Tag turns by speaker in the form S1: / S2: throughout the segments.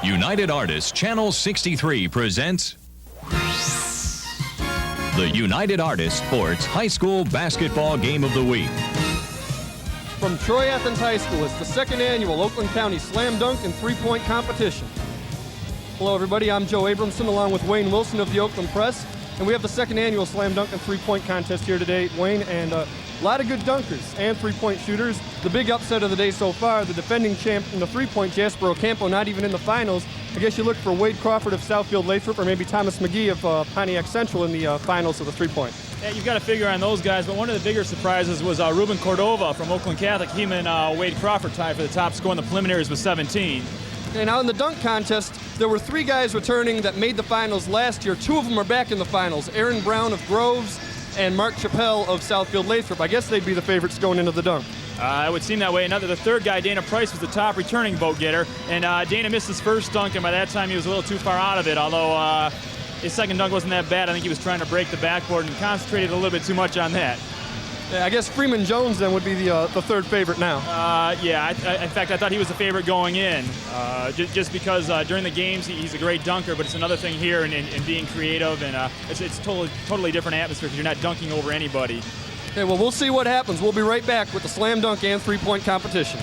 S1: United Artists Channel 63 presents the United Artists Sports High School Basketball Game of the Week.
S2: From Troy Athens High School, it's the second annual Oakland County Slam Dunk and Three-Point Competition. Hello everybody, I'm Joe Abramson along with Wayne Wilson of the Oakland Press, and we have the second annual Slam Dunk and Three-Point Contest here today, Wayne, and a lot of good dunkers and three-point shooters. The big upset of the day so far, the defending champ in the three-point, Jasper Ocampo, not even in the finals. I guess you look for Wade Crawford of Southfield Lathrop or maybe Thomas McGee of Pontiac Central in the finals of the three-point.
S3: Yeah, you've got to figure on those guys, but one of the bigger surprises was Ruben Cordova from Oakland Catholic. Him and Wade Crawford tied for the top score in the preliminaries with 17.
S2: And now in the dunk contest, there were three guys returning that made the finals last year. Two of them are back in the finals, Aaron Brown of Groves and Mark Chappelle of Southfield Lathrop. I guess they'd be the favorites going into the dunk.
S3: It would seem that way. The third guy, Dana Price, was the top returning vote getter, and Dana missed his first dunk, and by that time he was a little too far out of it, although his second dunk wasn't that bad. I think he was trying to break the backboard and concentrated a little bit too much on that.
S2: Yeah, I guess Freeman Jones then would be the third favorite now.
S3: Yeah, in fact, I thought he was the favorite going in, just because during the games he's a great dunker, but it's another thing here in being creative, and it's totally different atmosphere because you're not dunking over anybody.
S2: Okay, well, we'll see what happens. We'll be right back with the slam dunk and three-point competition.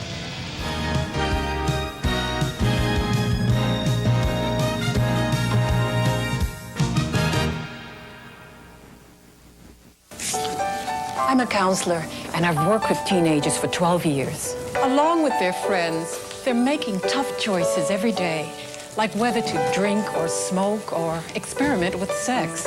S4: I'm a counselor, and I've worked with teenagers for 12 years. Along with their friends, they're making tough choices every day, like whether to drink or smoke or experiment with sex.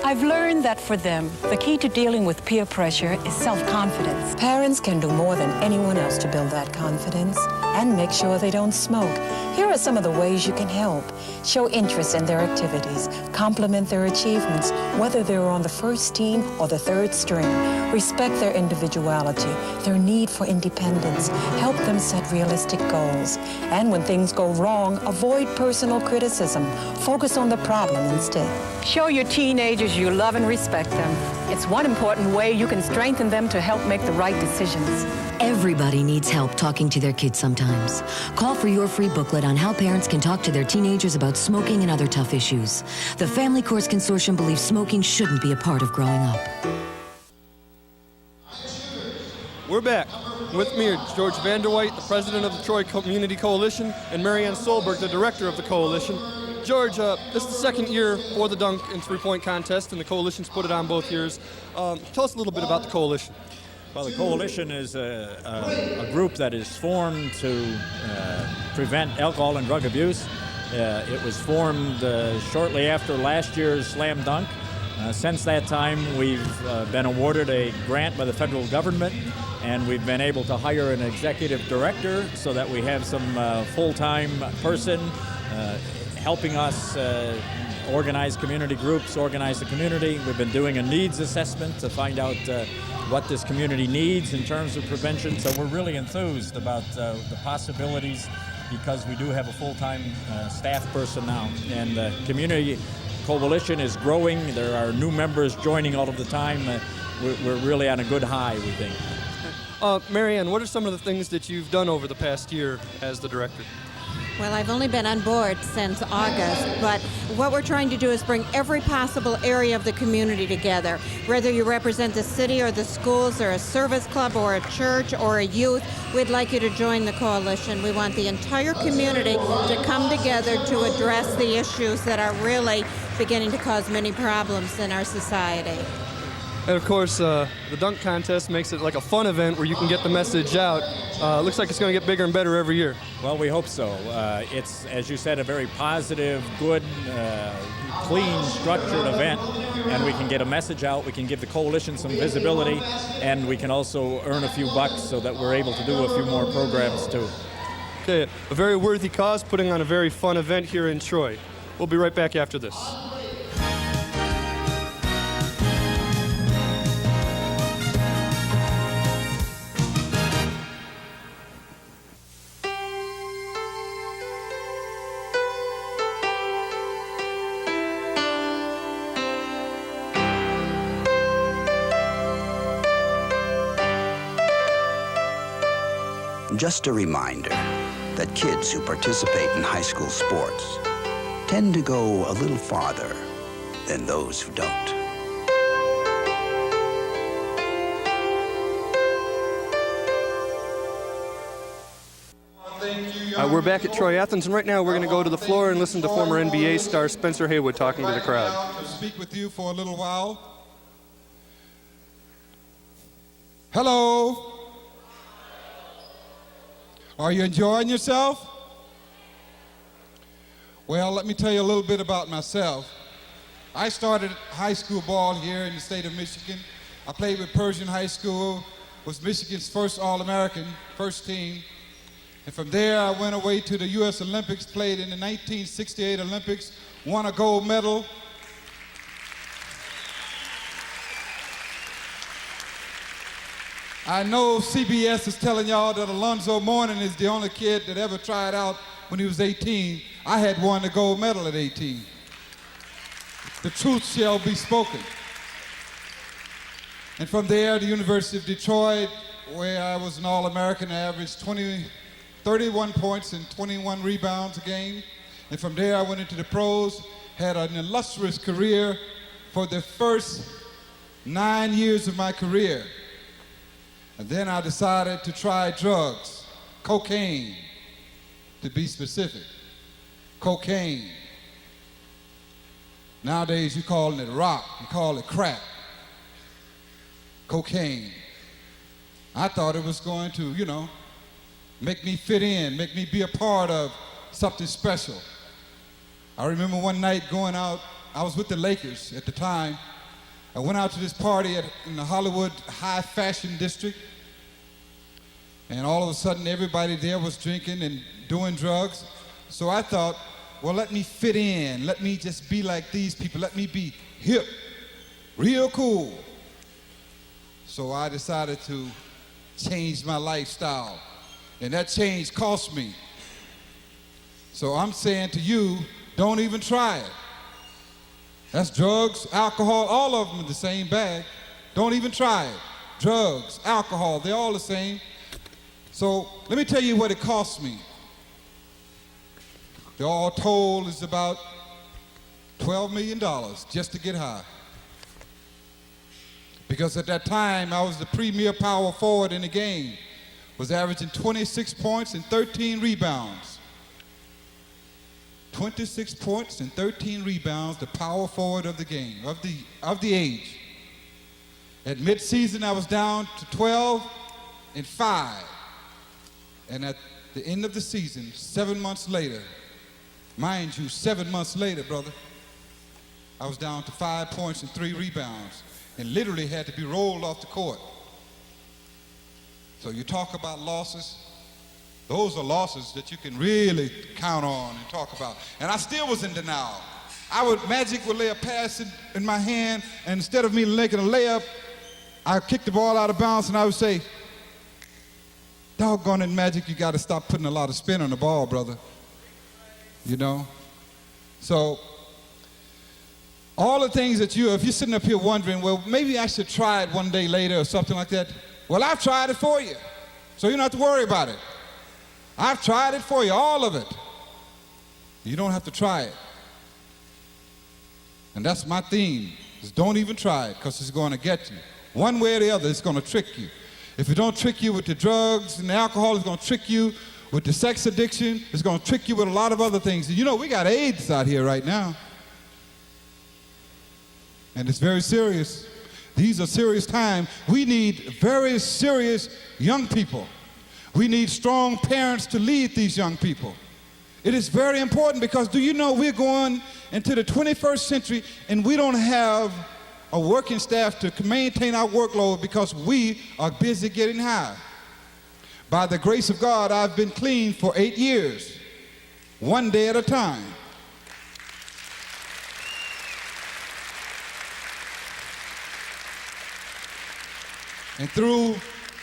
S4: I've learned that for them, the key to dealing with peer pressure is self-confidence. Parents can do more than anyone else to build that confidence and make sure they don't smoke. Here are some of the ways you can help. Show interest in their activities, compliment their achievements, whether they're on the first team or the third string. Respect their individuality, their need for independence. Help them set realistic goals. And when things go wrong, avoid personal criticism. Focus on the problem instead. Show your teenagers you love and respect them. It's one important way you can strengthen them to help make the right decisions.
S5: Everybody needs help talking to their kids sometimes. Call for your free booklet on how parents can talk to their teenagers about smoking and other tough issues. The Family Course Consortium believes smoking shouldn't be a part of growing up.
S2: We're back. With me are George Vanderwhite, the president of the Troy Community Coalition, and Marianne Solberg, the director of the coalition. George, this is the second year for the dunk and three-point contest, and the coalition's put it on both years. Tell us a little bit about the coalition.
S6: Well, the coalition is a group that is formed to prevent alcohol and drug abuse. It was formed shortly after last year's slam dunk. Since that time, we've been awarded a grant by the federal government, and we've been able to hire an executive director so that we have some full-time person helping us organize community groups, organize the community. We've been doing a needs assessment to find out what this community needs in terms of prevention. So we're really enthused about the possibilities because we do have a full-time staff person now. And the community coalition is growing. There are new members joining all of the time. We're really on a good high, we think.
S2: Marianne, what are some of the things that you've done over the past year as the director?
S7: Well, I've only been on board since August, but what we're trying to do is bring every possible area of the community together. Whether you represent the city or the schools or a service club or a church or a youth, we'd like you to join the coalition. We want the entire community to come together to address the issues that are really beginning to cause many problems in our society.
S2: And of course, the dunk contest makes it like a fun event where you can get the message out. Looks like it's going to get bigger and better every year.
S6: Well, we hope so. It's, as you said, a very positive, good, clean, structured event, and we can get a message out. We can give the coalition some visibility, and we can also earn a few bucks so that we're able to do a few more programs too.
S2: Okay, a very worthy cause, putting on a very fun event here in Troy. We'll be right back after this.
S8: Just a reminder, that kids who participate in high school sports tend to go a little farther than those who don't.
S2: We're back at Troy Athens, and right now we're going to go to the floor and listen to former NBA star Spencer Haywood talking to the crowd.
S9: To speak with you for a little while. Hello. Are you enjoying yourself? Well, let me tell you a little bit about myself. I started high school ball here in the state of Michigan. I played with Pershing High School, was Michigan's first All-American, first team. And from there, I went away to the U.S. Olympics, played in the 1968 Olympics, won a gold medal. I know CBS is telling y'all that Alonzo Mourning is the only kid that ever tried out when he was 18. I had won the gold medal at 18. The truth shall be spoken. And from there, the University of Detroit, where I was an All-American, averaged 31 points and 21 rebounds a game. And from there, I went into the pros, had an illustrious career for the first 9 years of my career. And then I decided to try drugs, cocaine, to be specific. Cocaine. Nowadays, you call it rock, you call it crack. Cocaine. I thought it was going to, make me fit in, make me be a part of something special. I remember one night going out, I was with the Lakers at the time. I went out to this party in the Hollywood high fashion district, and all of a sudden everybody there was drinking and doing drugs. So I thought, well, let me fit in, let me just be like these people, let me be hip, real cool. So I decided to change my lifestyle. And that change cost me. So I'm saying to you, don't even try it. That's drugs, alcohol, all of them in the same bag. Don't even try it. Drugs, alcohol, they're all the same. So let me tell you what it cost me. The all told is about $12 million just to get high. Because at that time, I was the premier power forward in the game. Was averaging 26 points and 13 rebounds. 26 points and 13 rebounds, the power forward of the game, of the age. At midseason, I was down to 12 and 5. And at the end of the season, 7 months later, mind you, 7 months later, brother, I was down to 5 points and 3 rebounds and literally had to be rolled off the court. So you talk about losses, those are losses that you can really count on and talk about. And I still was in denial. Magic would lay a pass in my hand, and instead of me making a layup, I kicked the ball out of bounds, and I would say, doggone it, Magic, you got to stop putting a lot of spin on the ball, brother. So all the things that if you're sitting up here wondering, well, maybe I should try it one day later or something like that. Well, I've tried it for you, so you don't have to worry about it. I've tried it for you, all of it. You don't have to try it. And that's my theme, is don't even try it, because it's going to get you. One way or the other, it's going to trick you. If it don't trick you with the drugs and the alcohol, it's going to trick you with the sex addiction. It's going to trick you with a lot of other things. We got AIDS out here right now. And it's very serious. These are serious times. We need very serious young people. We need strong parents to lead these young people. It is very important because do you know we're going into the 21st century and we don't have a working staff to maintain our workload because we are busy getting high. By the grace of God, I've been clean for 8 years, one day at a time.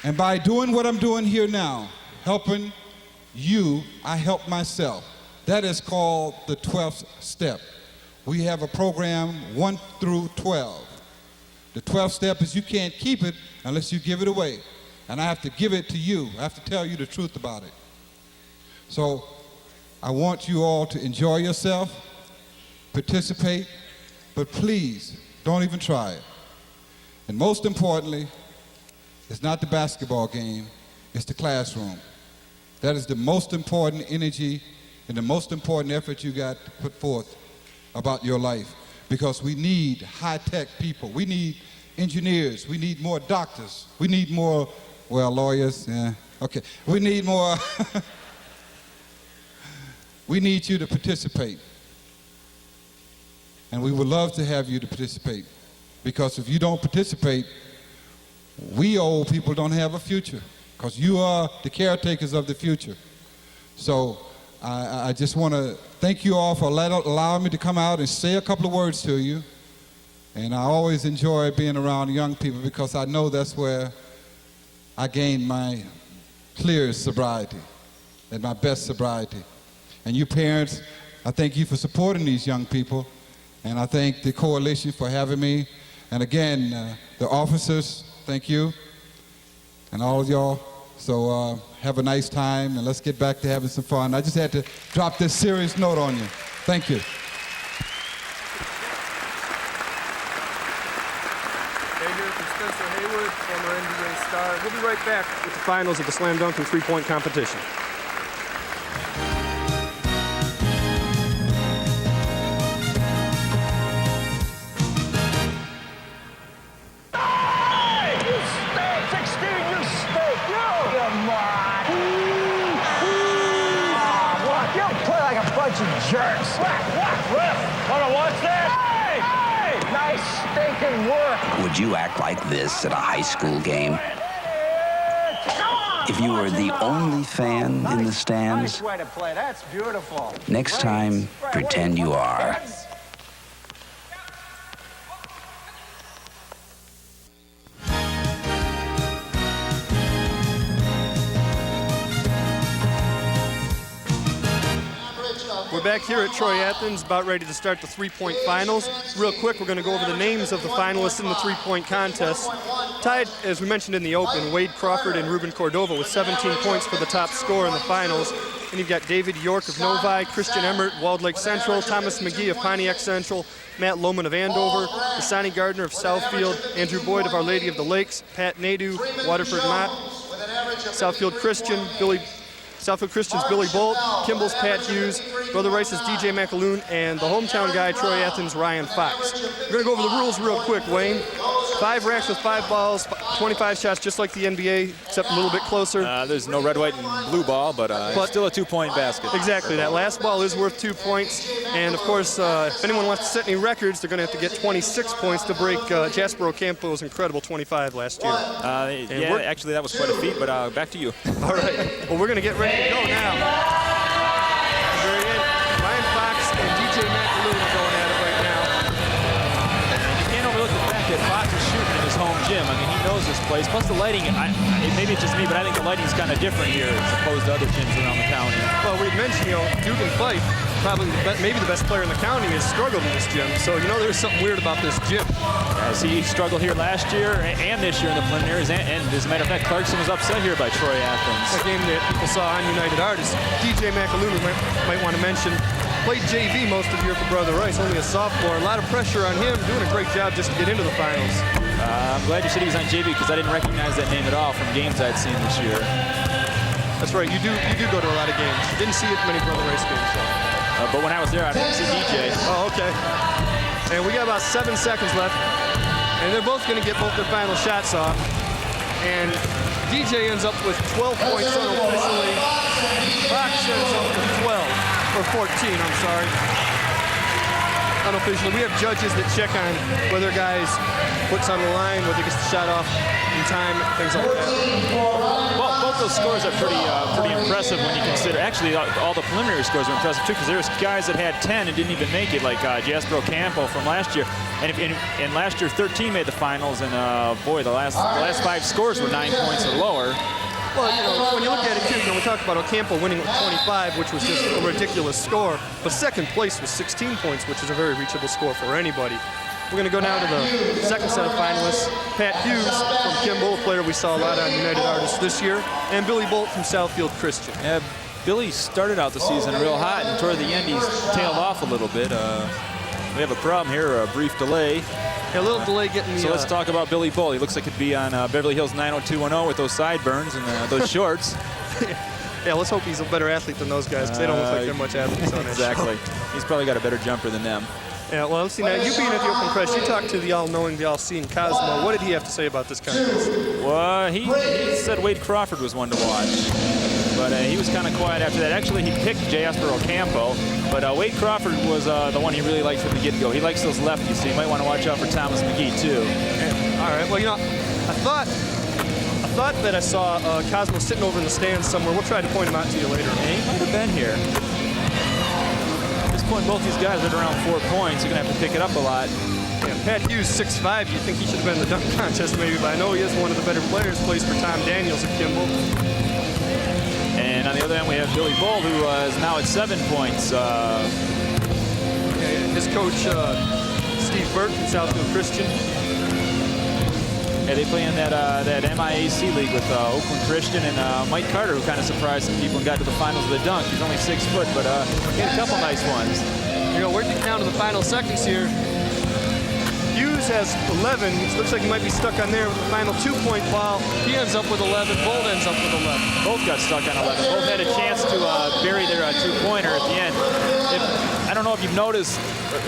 S9: And by doing what I'm doing here now, helping you, I help myself. That is called the 12th step. We have a program 1 through 12. The 12th step is you can't keep it unless you give it away. And I have to give it to you. I have to tell you the truth about it. So I want you all to enjoy yourself, participate, but please don't even try it. And most importantly, it's not the basketball game, it's the classroom. That is the most important energy and the most important effort you got to put forth about your life, because we need high-tech people. We need engineers. We need more doctors. We need more, well, lawyers. Yeah, okay. We need more. We need you to participate. And we would love to have you to participate, because if you don't participate, we old people don't have a future, because you are the caretakers of the future. So I just want to thank you all for allowing me to come out and say a couple of words to you. And I always enjoy being around young people, because I know that's where I gain my clearest sobriety and my best sobriety. And you parents, I thank you for supporting these young people. And I thank the coalition for having me. And again, the officers, thank you. And all of y'all. So have a nice time, and let's get back to having some fun. I just had to drop this serious note on you. Thank you.
S2: Hey, here from Spencer Haywood, former NBA star. We'll be right back with the finals of the slam dunk and three-point competition.
S10: Jerks. Wanna watch that? Hey! Nice stinking work.
S8: Would you act like this at a high school game? If you were the only fan in the stands?
S10: Nice way to play. That's beautiful.
S8: Next time, pretend you are.
S2: We're back here at Troy Athens, about ready to start the three-point finals. Real quick, we're going to go over the names of the finalists in the three-point contest. Tied, as we mentioned in the open, Wade Crawford and Ruben Cordova with 17 points for the top score in the finals. And you've got David York of Novi, Christian Emmert, Walled Lake Central, Thomas McGee of Pontiac Central, Matt Lohman of Andover, Asani Gardner of Southfield, Andrew Boyd of Our Lady of the Lakes, Pat Nadeau, Waterford Mott, Southfield Christian's Billy Bolt, Kimball's Pat Hughes, Brother Rice's DJ McAloon, and the hometown guy, Troy Athens' Ryan Fox. We're going to go over the rules real quick, Wayne. 5 racks with 5 balls, 25 shots, just like the NBA, except a little bit closer.
S11: There's no red, white, and blue ball, but it's still a 2-point basket.
S2: Exactly. That last ball is worth 2 points. And, of course, if anyone wants to set any records, they're going to have to get 26 points to break Jasper Ocampo's incredible 25 last year.
S11: Yeah, actually, that was quite a feat, but back to you.
S2: All right. Well, we're going to get ready to go now. Very in. Ryan Fox and DJ McAloon are going at it right now.
S3: You can't overlook the fact that Fox is shooting in his home gym. I mean, he knows this place. Plus the lighting, maybe it's just me, but I think the lighting's kind of different here as opposed to other gyms around the county.
S2: Well, we've mentioned, Duke and Fife, probably maybe the best player in the county, has struggled in this gym. So, there's something weird about this gym.
S3: As he struggled here last year and this year in the preliminaries, and as a matter of fact, Clarkson was upset here by Troy Athens.
S2: A game that people saw on United Artists. DJ McAloon, might want to mention, played JV most of the year for Brother Rice, only a sophomore. A lot of pressure on him, doing a great job just to get into the finals.
S3: I'm glad you said he was on JV, because I didn't recognize that name at all from games I'd seen this year.
S2: That's right, you do go to a lot of games. Didn't see it many Brother Rice games, though.
S3: But when I was there, I didn't see DJ.
S2: Oh, okay. And we got about 7 seconds left. And they're both going to get both their final shots off. And DJ ends up with 12 points unofficially. Fox ends up with 12, or 14, I'm sorry. Unofficially. We have judges that check on whether guys puts on the line, whether he gets the shot off in time, things like that.
S3: Well, both those scores are pretty impressive when you consider. Actually, all the preliminary scores are impressive too, because there's guys that had 10 and didn't even make it, like Jasper Ocampo from last year. And last year, 13 made the finals, and boy, the last 5 scores were 9 points or lower.
S2: Well, when you look at it too, we talked about Ocampo winning with 25, which was just a ridiculous score. But second place was 16 points, which is a very reachable score for anybody. We're going to go now to the second set of finalists. Pat Hughes from Kimball, a player we saw a lot on United Artists this year, and Billy Bolt from Southfield Christian.
S11: Yeah, Billy started out the season real hot, and toward the end he's tailed off a little bit. We have a problem here, a brief delay.
S2: Yeah, a little delay getting the...
S11: So let's talk about Billy Bull. He looks like he'd be on Beverly Hills 90210 with those sideburns and those shorts.
S2: Yeah, let's hope he's a better athlete than those guys, because they don't look like they're much athletes on that
S11: Exactly. He's probably got a better jumper than them.
S2: Yeah, well, let's see, now, you being at the Oakland Press, you talked to the all-knowing, the all-seeing Cosmo. What did he have to say about this contest?
S11: Well, he said Wade Crawford was one to watch. But he was kind of quiet after that. Actually, he picked Jasper Ocampo, but Wade Crawford was the one he really liked from the get-go. He likes those lefties, so you might want to watch out for Thomas McGee, too.
S2: Yeah. All right, well, you know, I thought that I saw Cosmo sitting over in the stands somewhere. We'll try to point him out to you later.
S11: Yeah, he might have been here. At this point, both these guys are at around 4 points. You're going to have to pick it up a lot.
S2: Yeah, Pat Hughes, 6'5". You think he should have been in the dunk contest maybe, but I know he is one of the better players. Plays for Tom Daniels at Kimball.
S11: And on the other end, we have Billy Bull, who is now at 7 points.
S2: His coach, Steve Burke from Southfield Christian.
S11: Yeah, they play in that MIAC league with Oakland Christian and Mike Carter, who kind of surprised some people and got to the finals of the dunk. He's only 6 foot, but he had a couple nice ones.
S2: You know, we're getting down to the final seconds here. Hughes has 11. It looks like he might be stuck on there with the final 2-point foul. He ends up with 11. Bolt ends up with 11.
S11: Both got stuck on 11. Both had a chance to bury their two-pointer at the end. I don't know if you've noticed,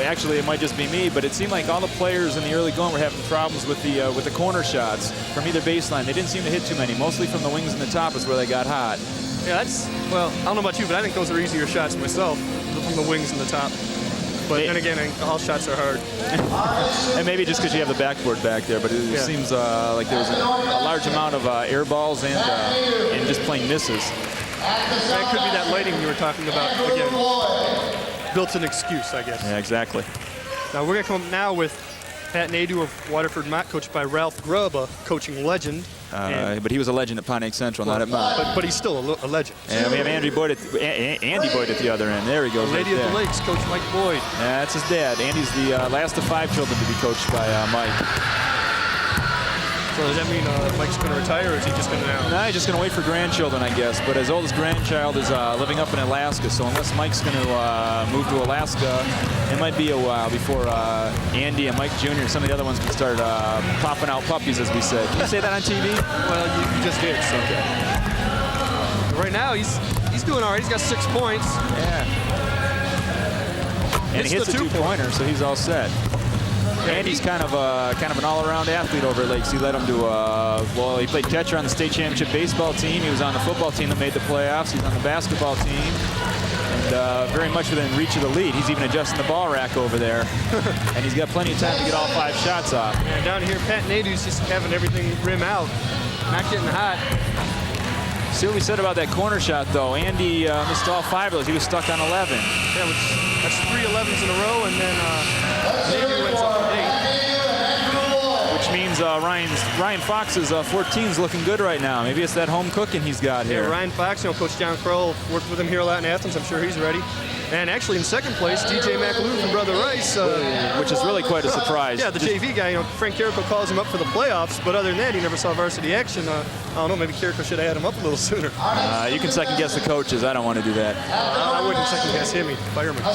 S11: actually it might just be me, but it seemed like all the players in the early going were having problems with the corner shots from either baseline. They didn't seem to hit too many. Mostly from the wings and the top is where they got hot.
S2: Yeah, well, I don't know about you, but I think those are easier shots myself, from the wings and the top. But then again, all shots are hard.
S11: And maybe just because you have the backboard back there, but it seems like there was a large amount of air balls and just plain misses.
S2: That could be that lighting you were talking about again. Built-in excuse, I guess.
S11: Yeah, exactly.
S2: Now we're going to come now with Pat Nadeau of Waterford Mott, coached by Ralph Grubb, a coaching legend.
S11: But he was a legend at Pontiac Central, not at Mott.
S2: But he's still a legend.
S11: And we have Andy Boyd at the other end. There he goes.
S2: Lady of the Lakes, Coach Mike Boyd.
S11: Yeah, that's his dad. Andy's the last of 5 children to be coached by Mike.
S2: So does that mean Mike's going to retire, or is he just going to now?
S11: No, he's just going to wait for grandchildren, I guess. But his oldest grandchild is living up in Alaska, so unless Mike's going to move to Alaska, it might be a while before Andy and Mike Jr. and some of the other ones can start popping out puppies, as we say. Can you say that on TV?
S2: Well, you just did. So.
S11: Okay.
S2: Right now, he's doing all right. He's got 6 points.
S11: Yeah. And he hits a 2-pointer, so he's all set. Andy's kind of an all-around athlete over at Lakes. He led him to, he played catcher on the state championship baseball team. He was on the football team that made the playoffs. He's on the basketball team. And very much within reach of the lead. He's even adjusting the ball rack over there. And he's got plenty of time to get all 5 shots off.
S2: Yeah, down here, Pat Nadeau's just having everything rim out. Not getting hot.
S3: See what we said about that corner shot, though. Andy missed all 5 of those. He was stuck on 11.
S2: Yeah, that's 3 11s in a row, and then Navy wins up with 8.
S3: Which means Ryan Fox's 14's looking good right now. Maybe it's that home cooking he's got here.
S2: Yeah, Ryan Fox, Coach John Kroll worked with him here a lot in Athens. I'm sure he's ready. And actually in second place, DJ McAloo from Brother Rice.
S3: Which is really quite a surprise.
S2: Yeah, the JV guy. Frank Carrico calls him up for the playoffs, but other than that, he never saw varsity action. I don't know, maybe Carrico should have had him up a little sooner.
S3: You can second-guess the coaches. I don't want to do that.
S2: I wouldn't second-guess him. He'd fire me.
S3: Okay.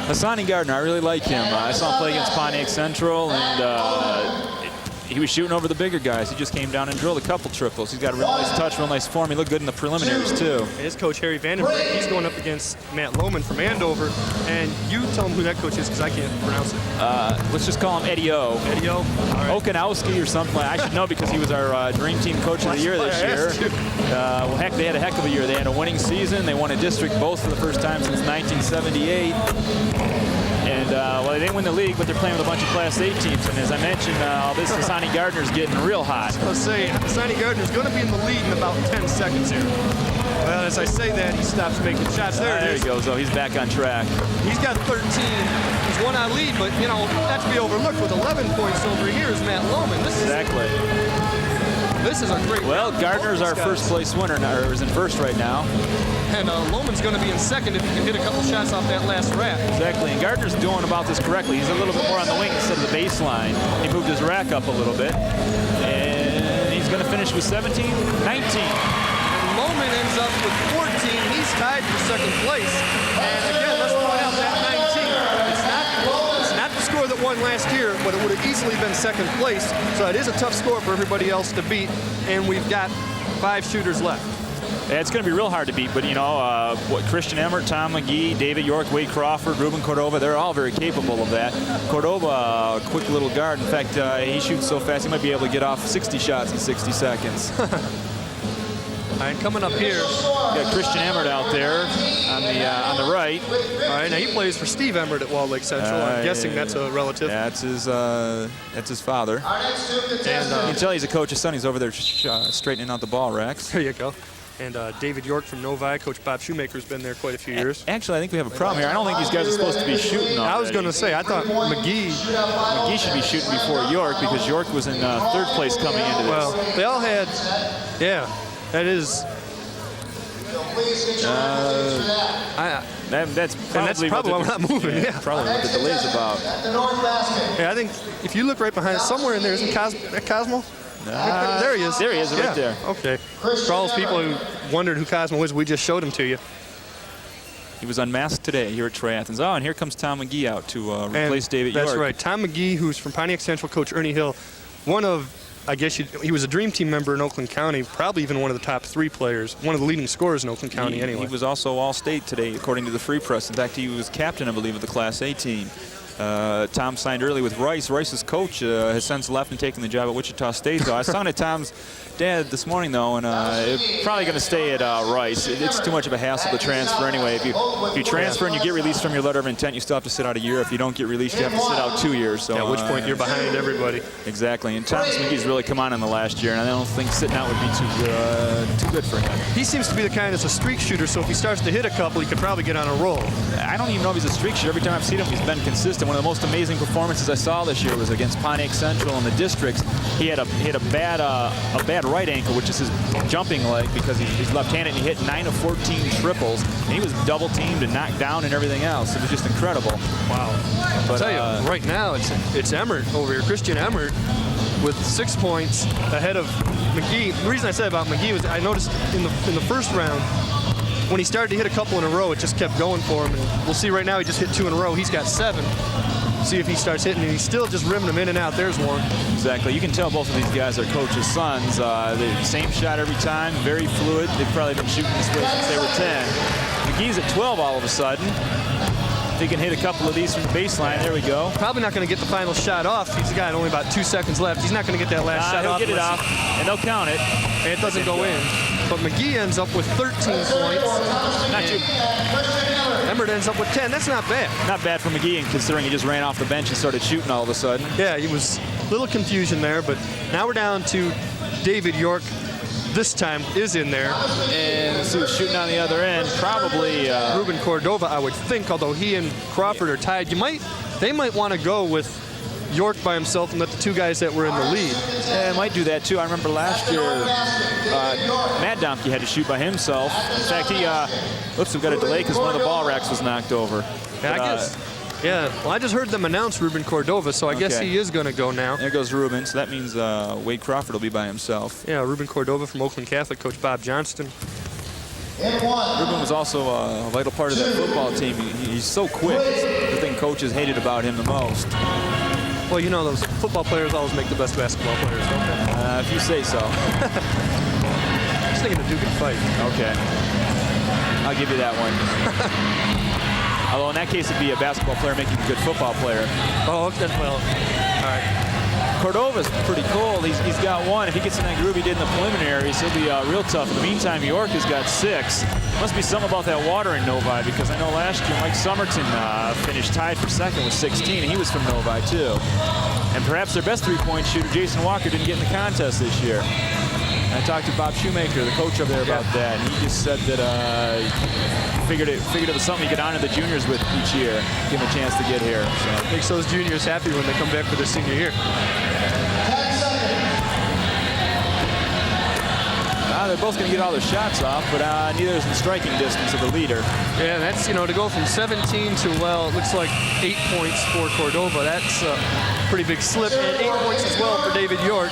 S3: Hassani Gardner, I really like him. I saw him play against Pontiac Central, and he was shooting over the bigger guys. He just came down and drilled a couple triples. He's got a real nice touch, real nice form. He looked good in the preliminaries, too.
S2: His coach, Harry Vandenberg, he's going up against Matt Lohman from Andover. And you tell him who that coach is, because I can't pronounce it.
S3: Let's just call him Eddie O.
S2: Eddie O? All right.
S3: Okanowski or something. I should know because he was our Dream Team Coach of the Year this year. Well, heck, they had a heck of a year. They had a winning season. They won a district both for the first time since 1978. And, well, they didn't win the league, but they're playing with a bunch of Class A teams. And as I mentioned, this Hassani Gardner's getting real hot.
S2: I was saying, Hassani Gardner's going to be in the lead in about 10 seconds here. Well, as I say that, he stops making shots.
S3: There he goes, though. He's back on track.
S2: He's got 13. He's one out lead, but, not to be overlooked with 11 points over here is Matt Lohman. This is a great
S3: Well,
S2: round.
S3: Gardner's our first-place winner, or is in first right now.
S2: And Lohman's going to be in second if he can hit a couple shots off that last rack.
S3: Exactly, and Gardner's doing about this correctly. He's a little bit more on the wing instead of the baseline. He moved his rack up a little bit. And he's going to finish with 17, 19.
S2: And Lohman Freeman ends up with 14. He's tied for second place. And again, let's point out that 19. It's not the score that won last year, but it would have easily been second place. So it is a tough score for everybody else to beat. And we've got 5 shooters left.
S3: Yeah, it's going to be real hard to beat, but you know, Christian Emmert, Tom McGee, David York, Wade Crawford, Ruben Cordova, they're all very capable of that. Cordova, a quick little guard. In fact, he shoots so fast he might be able to get off 60 shots in 60 seconds.
S2: All right, coming up here,
S3: we got Christian Emmert out there on the right.
S2: All right, now he plays for Steve Emmert at Walled Lake Central. I'm guessing that's a relative.
S11: That's his father.
S2: And
S11: you can tell he's a coach's son. He's over there straightening out the ball racks.
S2: There you go. And David York from Novi. Coach Bob Shoemaker's been there quite a few years.
S11: Actually, I think we have a problem here. I don't think these guys are supposed to be shooting already.
S2: I was going to say, I thought McGee
S3: should be shooting before York because York was in third place coming into this.
S2: Well, they all had, yeah, that is.
S3: That's
S2: probably why we're not moving. Yeah,
S11: probably what the delay's about.
S2: Yeah, I think if you look right behind us, somewhere in there, isn't Cosmo? There he is.
S3: There he is, right there.
S2: Okay. For all those people who wondered who Cosmo is, we just showed him to you.
S11: He was unmasked today here at Troy Athens. Oh, and here comes Tom McGee out to replace David York.
S2: That's right. Tom McGee, who's from Pontiac Central, Coach Ernie Hill, one of, I guess he was a dream team member in Oakland County, probably even one of the top 3 players, one of the leading scorers in Oakland County anyway.
S11: He was also All-State today, according to the Free Press. In fact, he was captain, I believe, of the Class A team. Tom signed early with Rice. Rice's coach has since left and taken the job at Wichita State. So I was talking to Tom's dad this morning, though, and probably going to stay at Rice. It's too much of a hassle to transfer anyway. If you transfer and you get released from your letter of intent, you still have to sit out a year. If you don't get released, you have to sit out 2 years. So
S2: at which point you're behind everybody.
S11: Exactly. And Thomas McGee's really come on in the last year, and I don't think sitting out would be too good for him.
S2: He seems to be the kind that's a streak shooter, so if he starts to hit a couple, he could probably get on a roll.
S11: I don't even know if he's a streak shooter. Every time I've seen him, he's been consistent. One of the most amazing performances I saw this year was against Pontiac Central in the districts. He had a bad right ankle, which is his jumping leg, because he's left-handed, and he hit 9 of 14 triples, and he was double-teamed and knocked down and everything else. It was just incredible.
S2: Wow. But, I'll tell you, right now, it's Emmert over here, Christian Emmert, with 6 points ahead of McGee. The reason I said about McGee was I noticed in the first round, when he started to hit a couple in a row, it just kept going for him. And we'll see right now, he just hit 2 in a row. He's got 7. See if he starts hitting, and he's still just rimming them in and out. There's one.
S11: Exactly. You can tell both of these guys are coaches' sons. The same shot every time, very fluid. They've probably been shooting this way since they were 10. McGee's at 12 all of a sudden. If he can hit a couple of these from the baseline, there we go.
S2: Probably not going to get the final shot off. He's got only about 2 seconds left. He's not going to get that last shot off.
S3: He'll get it off, and they'll count it.
S2: And it doesn't go in. But McGee ends up with 13 points.
S3: Not too.
S2: Emmert ends up with 10. That's not bad.
S3: Not bad for McGee, considering he just ran off the bench and started shooting all of a sudden.
S2: Yeah, he was a little confusion there, but now we're down to David York. This time is in there.
S3: And let's see who's shooting on the other end. Probably
S2: Ruben Cordova, I would think, although he and Crawford are tied. They might want to go with York by himself and let the 2 guys that were in the lead.
S11: Yeah, might do that too. I remember last year, Mad Donkey had to shoot by himself. In fact, we've got a delay because one of the ball racks was knocked over.
S2: Yeah, I guess. Yeah, well, I just heard them announce Ruben Cordova, so I guess he is going to go now.
S11: There goes Ruben, so that means Wade Crawford will be by himself.
S2: Yeah, Ruben Cordova from Oakland Catholic, Coach Bob Johnston.
S11: Ruben was also a vital part of that football team. He's so quick. It's the thing coaches hated about him the most.
S2: Well, you know, those football players always make the best basketball players, don't they?
S11: If you say so.
S2: Just thinking the Duke can fight.
S11: Okay. I'll give you that one. Although in that case, it'd be a basketball player making a good football player.
S2: Oh, okay. Well, all right.
S11: Cordova's pretty cool. He's got 1. If he gets in that groove he did in the preliminaries, he'll be real tough. In the meantime, York has got 6. Must be something about that water in Novi, because I know last year Mike Somerton finished tied for second with 16, and he was from Novi too. And perhaps their best 3-point shooter, Jason Walker, didn't get in the contest this year. I talked to Bob Shoemaker, the coach over there, about that, and he just said that figured it was something he could honor the juniors with each year, give them a chance to get here. So.
S2: Makes those juniors happy when they come back for their senior year.
S3: They're both going to get all their shots off, but neither is in striking distance of the leader.
S2: Yeah, that's, to go from 17 to, well, it looks like 8 points for Cordova. That's a pretty big slip, and 8 points as well for David York.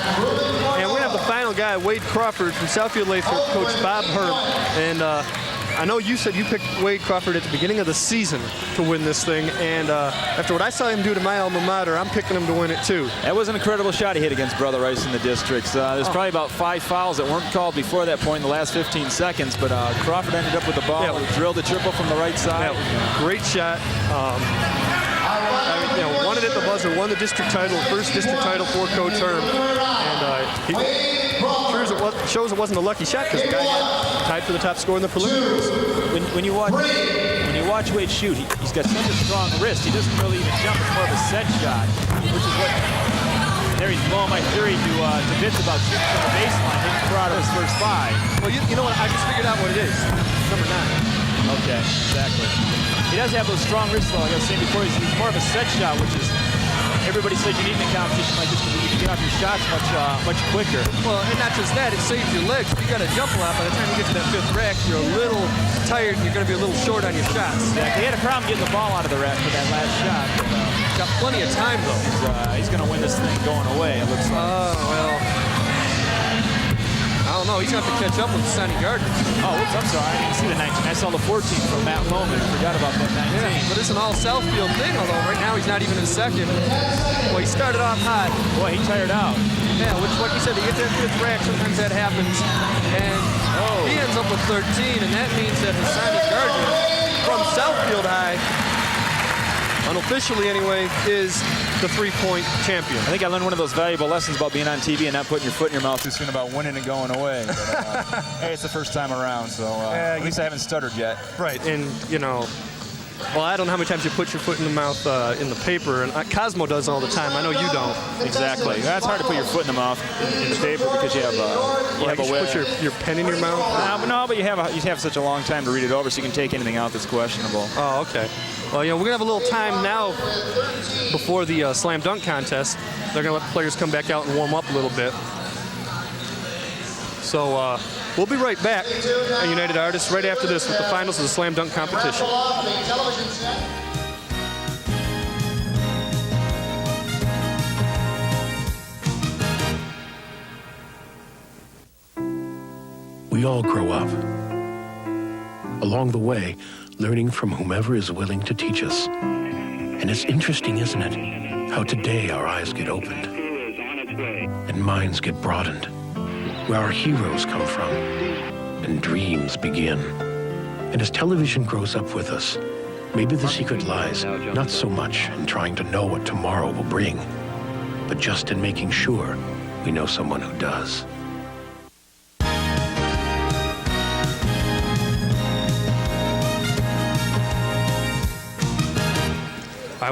S2: And we're have the final guy, Wade Crawford from Southfield Lathrop, Coach Bob Herb. And I know you said you picked Wade Crawford at the beginning of the season to win this thing, and after what I saw him do to my alma mater, I'm picking him to win it too.
S11: That was an incredible shot he hit against Brother Rice in the districts. There's probably about 5 fouls that weren't called before that point in the last 15 seconds, but Crawford ended up with the ball.
S2: Yeah.
S11: Drilled the triple from the right side.
S2: Yeah, great shot. Won it at the buzzer, won the district title, first district title for Coach Herb, and shows it wasn't a lucky shot because the guy got tied for the top score in the preliminaries.
S11: When you watch Wade shoot, he's got such a strong wrist. He doesn't really even jump. It's more of a set shot, which is what. There he's blowing my theory to bits about shooting from the baseline. Hitting 4 out of his first 5.
S2: Well, you know what? I just figured out what it is. Number 9.
S11: Okay, exactly. He does have those strong wrists, though. Like I was saying before, he's more of a set shot, which is everybody says you need in a competition like this because you can get off your shots much quicker.
S2: Well, and not just that, it saves your legs. If you got to jump a lot, by the time you get to that 5th rack, you're a little tired and you're going to be a little short on your shots.
S11: Exactly. He had a problem getting the ball out of the rack for that last shot.
S2: But, got plenty of time, though.
S11: He's going to win this thing going away, it looks like.
S2: Oh, well. I don't know. He's going to have to catch up with Sonny Gardner.
S11: Oh, whoops, I'm sorry. I didn't see the 19. I saw the 14 from Matt Loman. Forgot about that 19.
S2: Yeah, but it's an all Southfield thing, although right now he's not even in second. Well, he started off hot.
S11: Boy, he tired out.
S2: Yeah, which, like you said, to get that 5th rack, sometimes that happens. And he ends up with 13, and that means that Sonny Gardner from Southfield High, unofficially anyway, is the 3-point champion.
S11: I think I learned one of those valuable lessons about being on TV and not putting your foot in your mouth too soon about winning and going away. But, hey, it's the first time around, so at least I haven't stuttered yet.
S2: Right, and well, I don't know how many times you put your foot in the mouth in the paper, and Cosmo does all the time. I know you don't.
S11: Exactly. That's hard to put your foot in the mouth in the paper because you have a way.
S2: Put your pen in your mouth?
S11: No, but you have such a long time to read it over, so you can take anything out that's questionable.
S2: Oh, okay. Well, we're going to have a little time now before the slam dunk contest. They're going to let the players come back out and warm up a little bit. So we'll be right back on United Artists right after this with the finals of the slam dunk competition.
S12: We all grow up. Along the way, learning from whomever is willing to teach us. And it's interesting, isn't it, how today our eyes get opened and minds get broadened, where our heroes come from and dreams begin. And as television grows up with us, maybe the secret lies not so much in trying to know what tomorrow will bring, but just in making sure we know someone who does.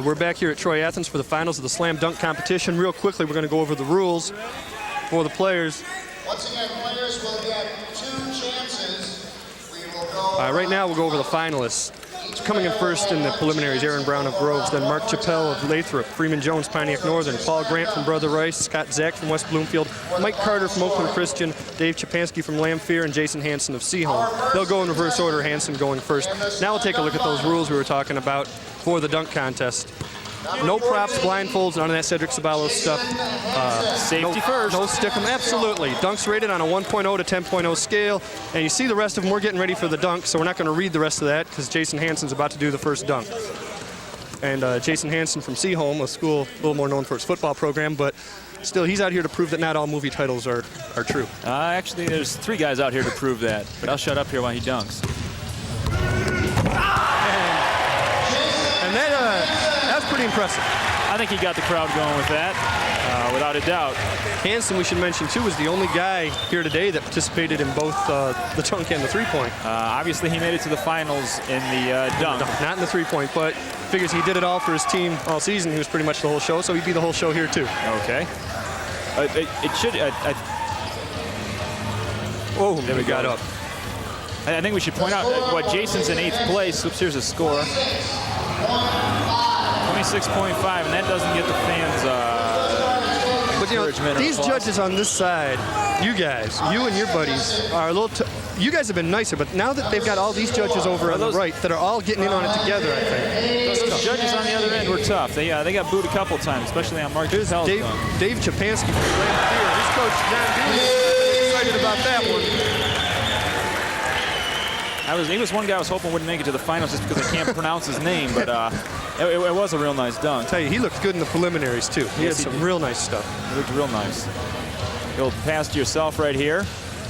S2: We're back here at Troy Athens for the finals of the slam dunk competition. Real quickly, we're going to go over the rules for the players.
S13: Once again, players will get 2 chances.
S2: Right now, we'll go over the finalists. So coming in first in the preliminaries, Aaron Brown of Groves, then Mark Chappelle of Lathrop, Freeman Jones, Pontiac Northern, Paul Grant from Brother Rice, Scott Zack from West Bloomfield, Mike Carter from Oakland Christian, Dave Chapansky from Lamphere, and Jason Hansen of Seaholm. They'll go in reverse order, Hansen going first. Now we'll take a look at those rules we were talking about for the dunk contest. No props, blindfolds, none of that Cedric Ceballos stuff.
S11: Safety first.
S2: No stickum, absolutely. Dunks rated on a 1.0 to 10.0 scale. And you see the rest of them, we're getting ready for the dunk, so we're not going to read the rest of that because Jason Hansen's about to do the first dunk. And Jason Hansen from Seaholm, a school a little more known for its football program, but still, he's out here to prove that not all movie titles are true.
S11: Actually, there's 3 guys out here to prove that, but I'll shut up here while he dunks.
S2: And that's pretty impressive.
S3: I think he got the crowd going with that, without a doubt.
S2: Hansen, we should mention, too, was the only guy here today that participated in both the dunk and the 3-point.
S3: Obviously, he made it to the finals in the dunk.
S2: No, not in the 3-point, but figures he did it all for his team all season. He was pretty much the whole show, so he'd be the whole show here, too.
S3: Okay. It should...
S2: Oh, there we got up.
S3: I think we should point out what Jason's in 8th place. Oops, here's a score. 26.5, and that doesn't get the fans.
S2: but you know, these judges on this side, you guys, you and your buddies are a little. You guys have been nicer, but now that they've got all these judges over on the right that are all getting in on it together, I think.
S11: Those judges on the other end were tough. They got booed a couple times, especially on Mark Dave
S2: Chapansky from Slam Theater. His coach John Dooley is excited about that one.
S11: He was one guy I was hoping wouldn't make it to the finals just because I can't pronounce his name, but it was a real nice dunk.
S2: I'll tell you, he looked good in the preliminaries too. He had some real nice stuff.
S11: He looked real nice. You'll pass to yourself right here.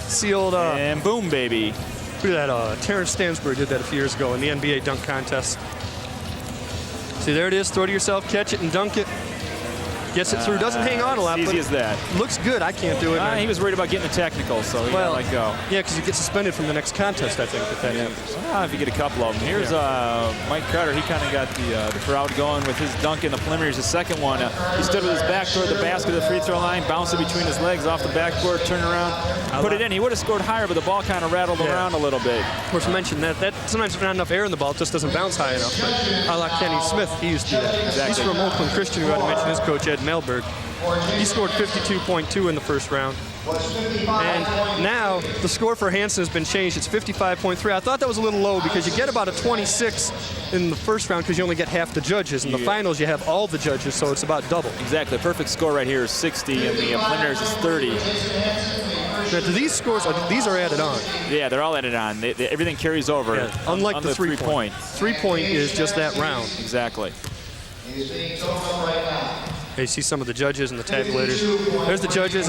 S2: See old
S11: and boom, baby.
S2: Look at that. Terrence Stansbury did that a few years ago in the NBA dunk contest. See, there it is. Throw to yourself, catch it, and dunk it. Gets it through. Doesn't hang on a lot.
S11: Easy as that.
S2: Looks good. I can't do it.
S11: He was worried about getting a technical, so he got let go.
S2: Yeah, because you get suspended from the next contest, I think, if that happens.
S11: If you get a couple of them. Here's Mike Carter. He kind of got the crowd going with his dunk in the preliminaries. The second one, he stood with his back toward the basket of the free throw line, bounced it between his legs off the backboard, turned around, put it in. He would have scored higher, but the ball kind of rattled around a little bit.
S2: Of course, I mentioned that sometimes there's not enough air in the ball. It just doesn't bounce high enough. But I like Kenny Smith. He used to do that.
S11: Exactly.
S2: He's from Oakland Christian, who I had to mention his coach, Ed Melberg. He scored 52.2 in the first round. And now the score for Hansen has been changed. It's 55.3. I thought that was a little low because you get about a 26 in the first round because you only get half the judges. In the finals, you have all the judges, so it's about double.
S11: Exactly. Perfect score right here is 60, and the preliminaries is 30.
S2: Now, do these scores, these are added on?
S11: Yeah, they're all added on. Everything carries over.
S2: Yeah. Unlike the three-point. Three-point is just that round.
S11: Exactly.
S2: Hey, see some of the judges and the tabulators. There's the judges.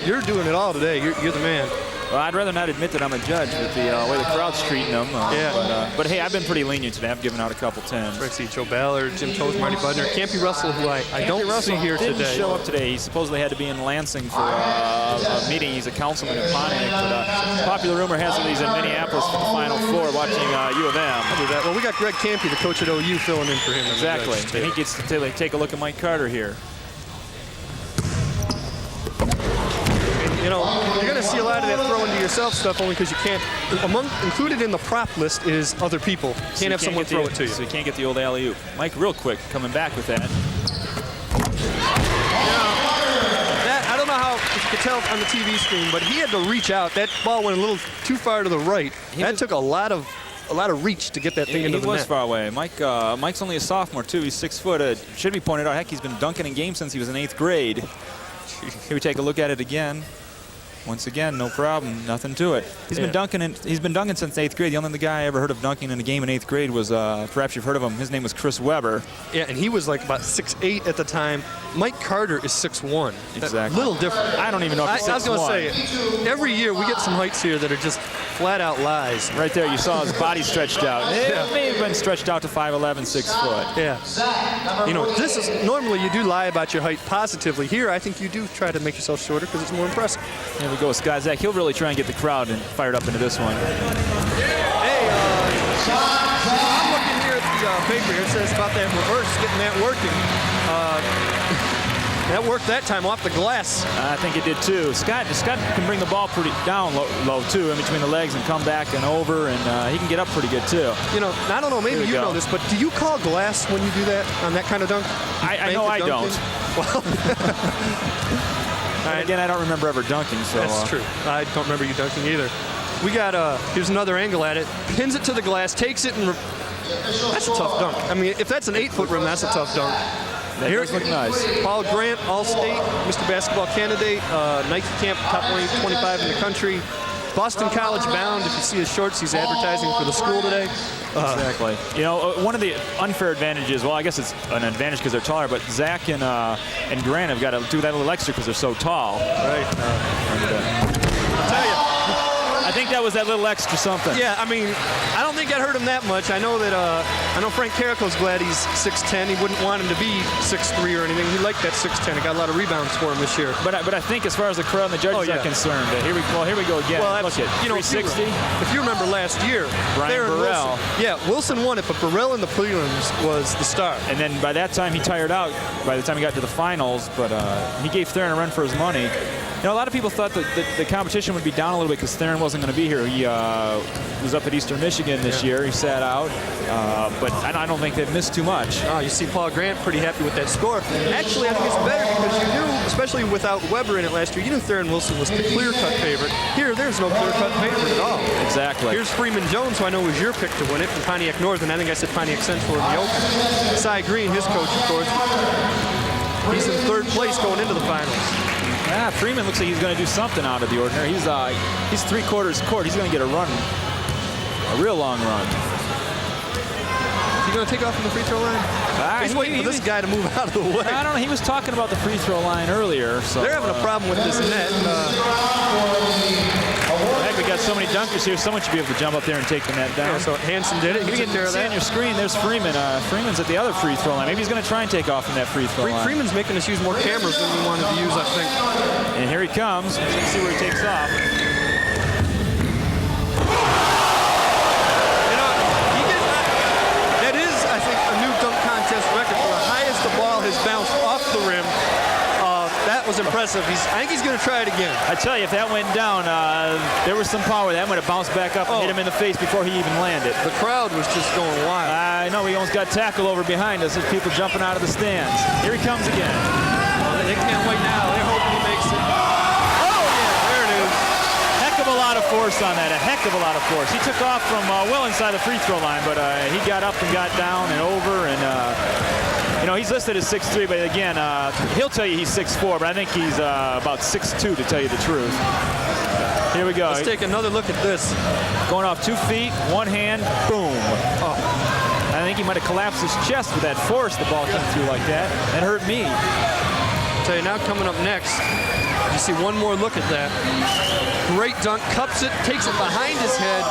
S2: You're doing it all today. You're the man.
S11: Well, I'd rather not admit that I'm a judge with the way the crowd's treating them. But hey, I've been pretty lenient today. I've given out a couple 10s.
S2: Right, see Joe Ballard, Jim Toes, Marty Budner, Campy Russell, who I don't see here today.
S11: Didn't show up today. He supposedly had to be in Lansing for a meeting. He's a councilman in Pontiac. But popular rumor has it he's in Minneapolis for the Final Four watching U of M.
S2: I'll do that. Well, we got Greg Campy, the coach at OU, filling in for him.
S11: Exactly. And he gets to take a look at Mike Carter here.
S2: You know, you're going to see a lot of that throw into yourself stuff only because you can't. Included in the prop list is other people. Can't have someone throw it to you.
S11: So you can't get the old alley-oop. Mike, real quick, coming back with that.
S2: I don't know how if you could tell on the TV screen, but he had to reach out. That ball went a little too far to the right. That took a lot of reach to get that thing into the net.
S11: He was far away. Mike's only a sophomore too. He's 6 foot. It should be pointed out. Heck, he's been dunking in games since he was in 8th grade. Here we take a look at it again. Once again, no problem, nothing to it. He's been dunking since 8th grade. The only guy I ever heard of dunking in a game in 8th grade was, perhaps you've heard of him, his name was Chris Webber.
S2: Yeah, and he was like about 6'8" at the time. Mike Carter is 6'1".
S11: Exactly.
S2: A little different.
S11: I don't even know if he's 6'1".
S2: I was going to say, every year we get some heights here that are just flat out lies.
S11: Right there, you saw his body stretched out. It may have been stretched out to 5'11", 6 foot.
S2: Yeah. You know, this is, normally you do lie about your height positively. Here, I think you do try to make yourself shorter because it's more impressive.
S11: Here we go, Scott Zach. He'll really try and get the crowd fired up into this one.
S2: Hey, I'm looking here at the paper here. It says about that reverse, getting that working. That worked that time off the glass.
S11: I think it did too. Scott can bring the ball pretty down low too, in between the legs and come back and over, and he can get up pretty good too.
S2: You know, I don't know, maybe you know this, but do you call glass when you do that on that kind of dunk?
S11: I know I don't.
S2: Well,
S11: again, I don't remember ever dunking. So
S2: that's true. I don't remember you dunking either. We got here's another angle at it. Pins it to the glass, takes it, and that's a tough dunk. I mean, if that's an 8-foot rim, that's a tough dunk.
S11: That does look nice.
S2: Paul Grant, All-State, Mr. Basketball candidate, Nike Camp, top 25 in the country. Boston College bound. If you see his shorts, he's advertising for the school today.
S11: Exactly. You know, one of the unfair advantages, well, I guess it's an advantage because they're taller, but Zach and Grant have got to do that a little extra because they're so tall.
S2: Right. I'll tell you.
S11: I think that was that little extra something.
S2: Yeah, I mean, I don't think that hurt him that much. I know that Frank Carrico's glad he's 6'10". He wouldn't want him to be 6'3" or anything. He liked that 6'10". He got a lot of rebounds for him this year.
S11: But I think as far as the crowd and the judges are concerned, here we go again.
S2: Well,
S11: look at 360.
S2: If you remember last year,
S11: Brian Burrell.
S2: Wilson won it, but Burrell in the prelims was the star.
S11: And then by that time he tired out. By the time he got to the finals, but he gave Theron a run for his money. You know, a lot of people thought that the competition would be down a little bit because Theron wasn't going to be here. He was up at Eastern Michigan this year. He sat out, but I don't think they've missed too much.
S2: Oh, you see Paul Grant pretty happy with that score. Actually, I think it's better because you knew, especially without Weber in it last year, you knew Theron Wilson was the clear-cut favorite. Here, there's no clear-cut favorite at all.
S11: Exactly.
S2: Here's Freeman Jones, who I know was your pick to win it, from Pontiac Northern. I think I said Pontiac Central in the Open. Cy Green, his coach, of course. He's in third place going into the finals.
S11: Yeah, Freeman looks like he's going to do something out of the ordinary. He's three-quarters court. He's going to get a run, a real long run.
S2: Is he going to take off from the free throw line? He's waiting for this guy to move out of the way.
S11: I don't know. He was talking about the free throw line earlier. So
S2: they're having a problem with this net.
S3: Heck, we got so many dunkers here. Someone should be able to jump up there and take the net down.
S2: Yeah, so Hansen did it. He took care of that.
S3: On your screen, there's Freeman. Freeman's at the other free throw line. Maybe he's going to try and take off from that free throw line.
S2: Freeman's making us use more cameras than we wanted to use, I think.
S3: And here he comes. Let's see where he takes off.
S2: That is, I think, a new dunk contest record for the highest the ball has bounced off the rim. That was impressive. I think he's going to try it again.
S3: I tell you, if that went down, there was some power. That might have bounced back up and hit him in the face before he even landed.
S2: The crowd was just going wild.
S3: I know, we almost got tackle over behind us. There's people jumping out of the stands. Here he comes again.
S2: They can't wait now. They're hoping he makes it. Oh, yeah, there it is.
S3: Heck of a lot of force on that. A heck of a lot of force. He took off from well inside the free throw line, but he got up and got down and over and you know, he's listed as 6'3", but again, he'll tell you he's 6'4", but I think he's about 6'2", to tell you the truth. Here we go.
S2: Let's take another look at this.
S3: Going off 2 feet, one hand, boom. Oh. I think he might have collapsed his chest with that force the ball came through like that. That hurt me.
S2: I'll tell you now, coming up next, you see one more look at that. Great dunk, cups it, takes it behind his head.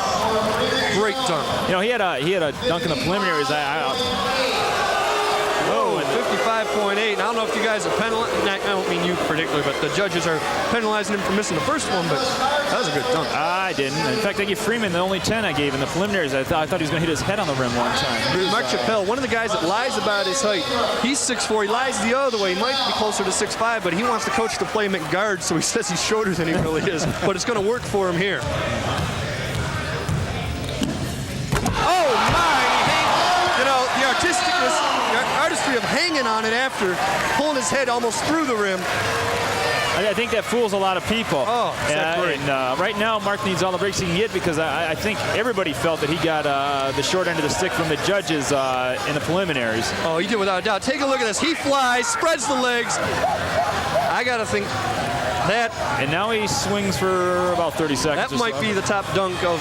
S2: Great dunk.
S3: You know, he had a dunk in the preliminaries.
S2: 55.8. I don't know if you guys are penalizing. I don't mean you particularly, but the judges are penalizing him for missing the first one, but that was a good dunk.
S3: I didn't. In fact, I gave Freeman the only 10 I gave in the preliminaries. I thought he was going to hit his head on the rim one time.
S2: Mark Chappelle, one of the guys that lies about his height. He's 6'4". He lies the other way. He might be closer to 6'5", but he wants the coach to play him at guard, so he says he's shorter than he really is. But it's going to work for him here. Oh, my! You know, the artistry of hanging on it after pulling his head almost through the rim.
S3: I think that fools a lot of people.
S2: Oh, great.
S3: And right now, Mark needs all the breaks he can get because I think everybody felt that he got the short end of the stick from the judges in the preliminaries.
S2: Oh, he did without a doubt. Take a look at this. He flies, spreads the legs. I got to think that.
S3: And now he swings for about 30 seconds.
S2: That might be the top dunk of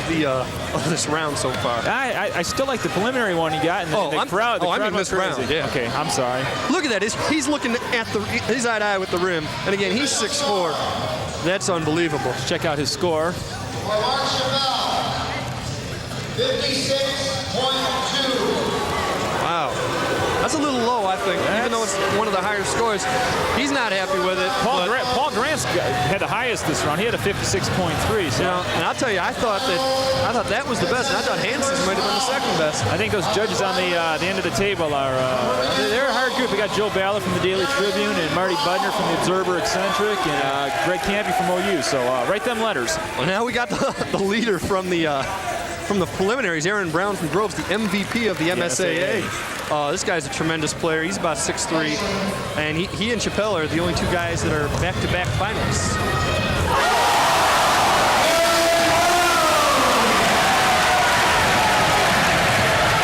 S2: this round so far.
S3: I still like the preliminary one he got. And the crowd.
S2: I mean this round. Yeah.
S3: Okay, I'm sorry.
S2: Look at that. He's looking at his eye to eye with the rim. And again, he's 6'4". That's unbelievable.
S3: Let's check out his score.
S13: 56.2.
S2: Wow. That's a little low, I think, even though it's one of the higher scores. He's not happy with it.
S3: Paul Grant had the highest this round. He had a 56.3. So.
S2: You know, and I'll tell you, I thought that was the best. And I thought Hansen's might have been the second best.
S3: I think those judges on the end of the table are they're a hard group. We got Joe Ballard from the Daily Tribune and Marty Budner from the Observer Eccentric and Greg Campy from OU. So write them letters.
S2: Well, now we got the leader from the preliminaries, Aaron Brown from Groves, the MVP of the MSAA. This guy's a tremendous player. He's about 6'3", and he and Chappelle are the only two guys that are back-to-back finalists.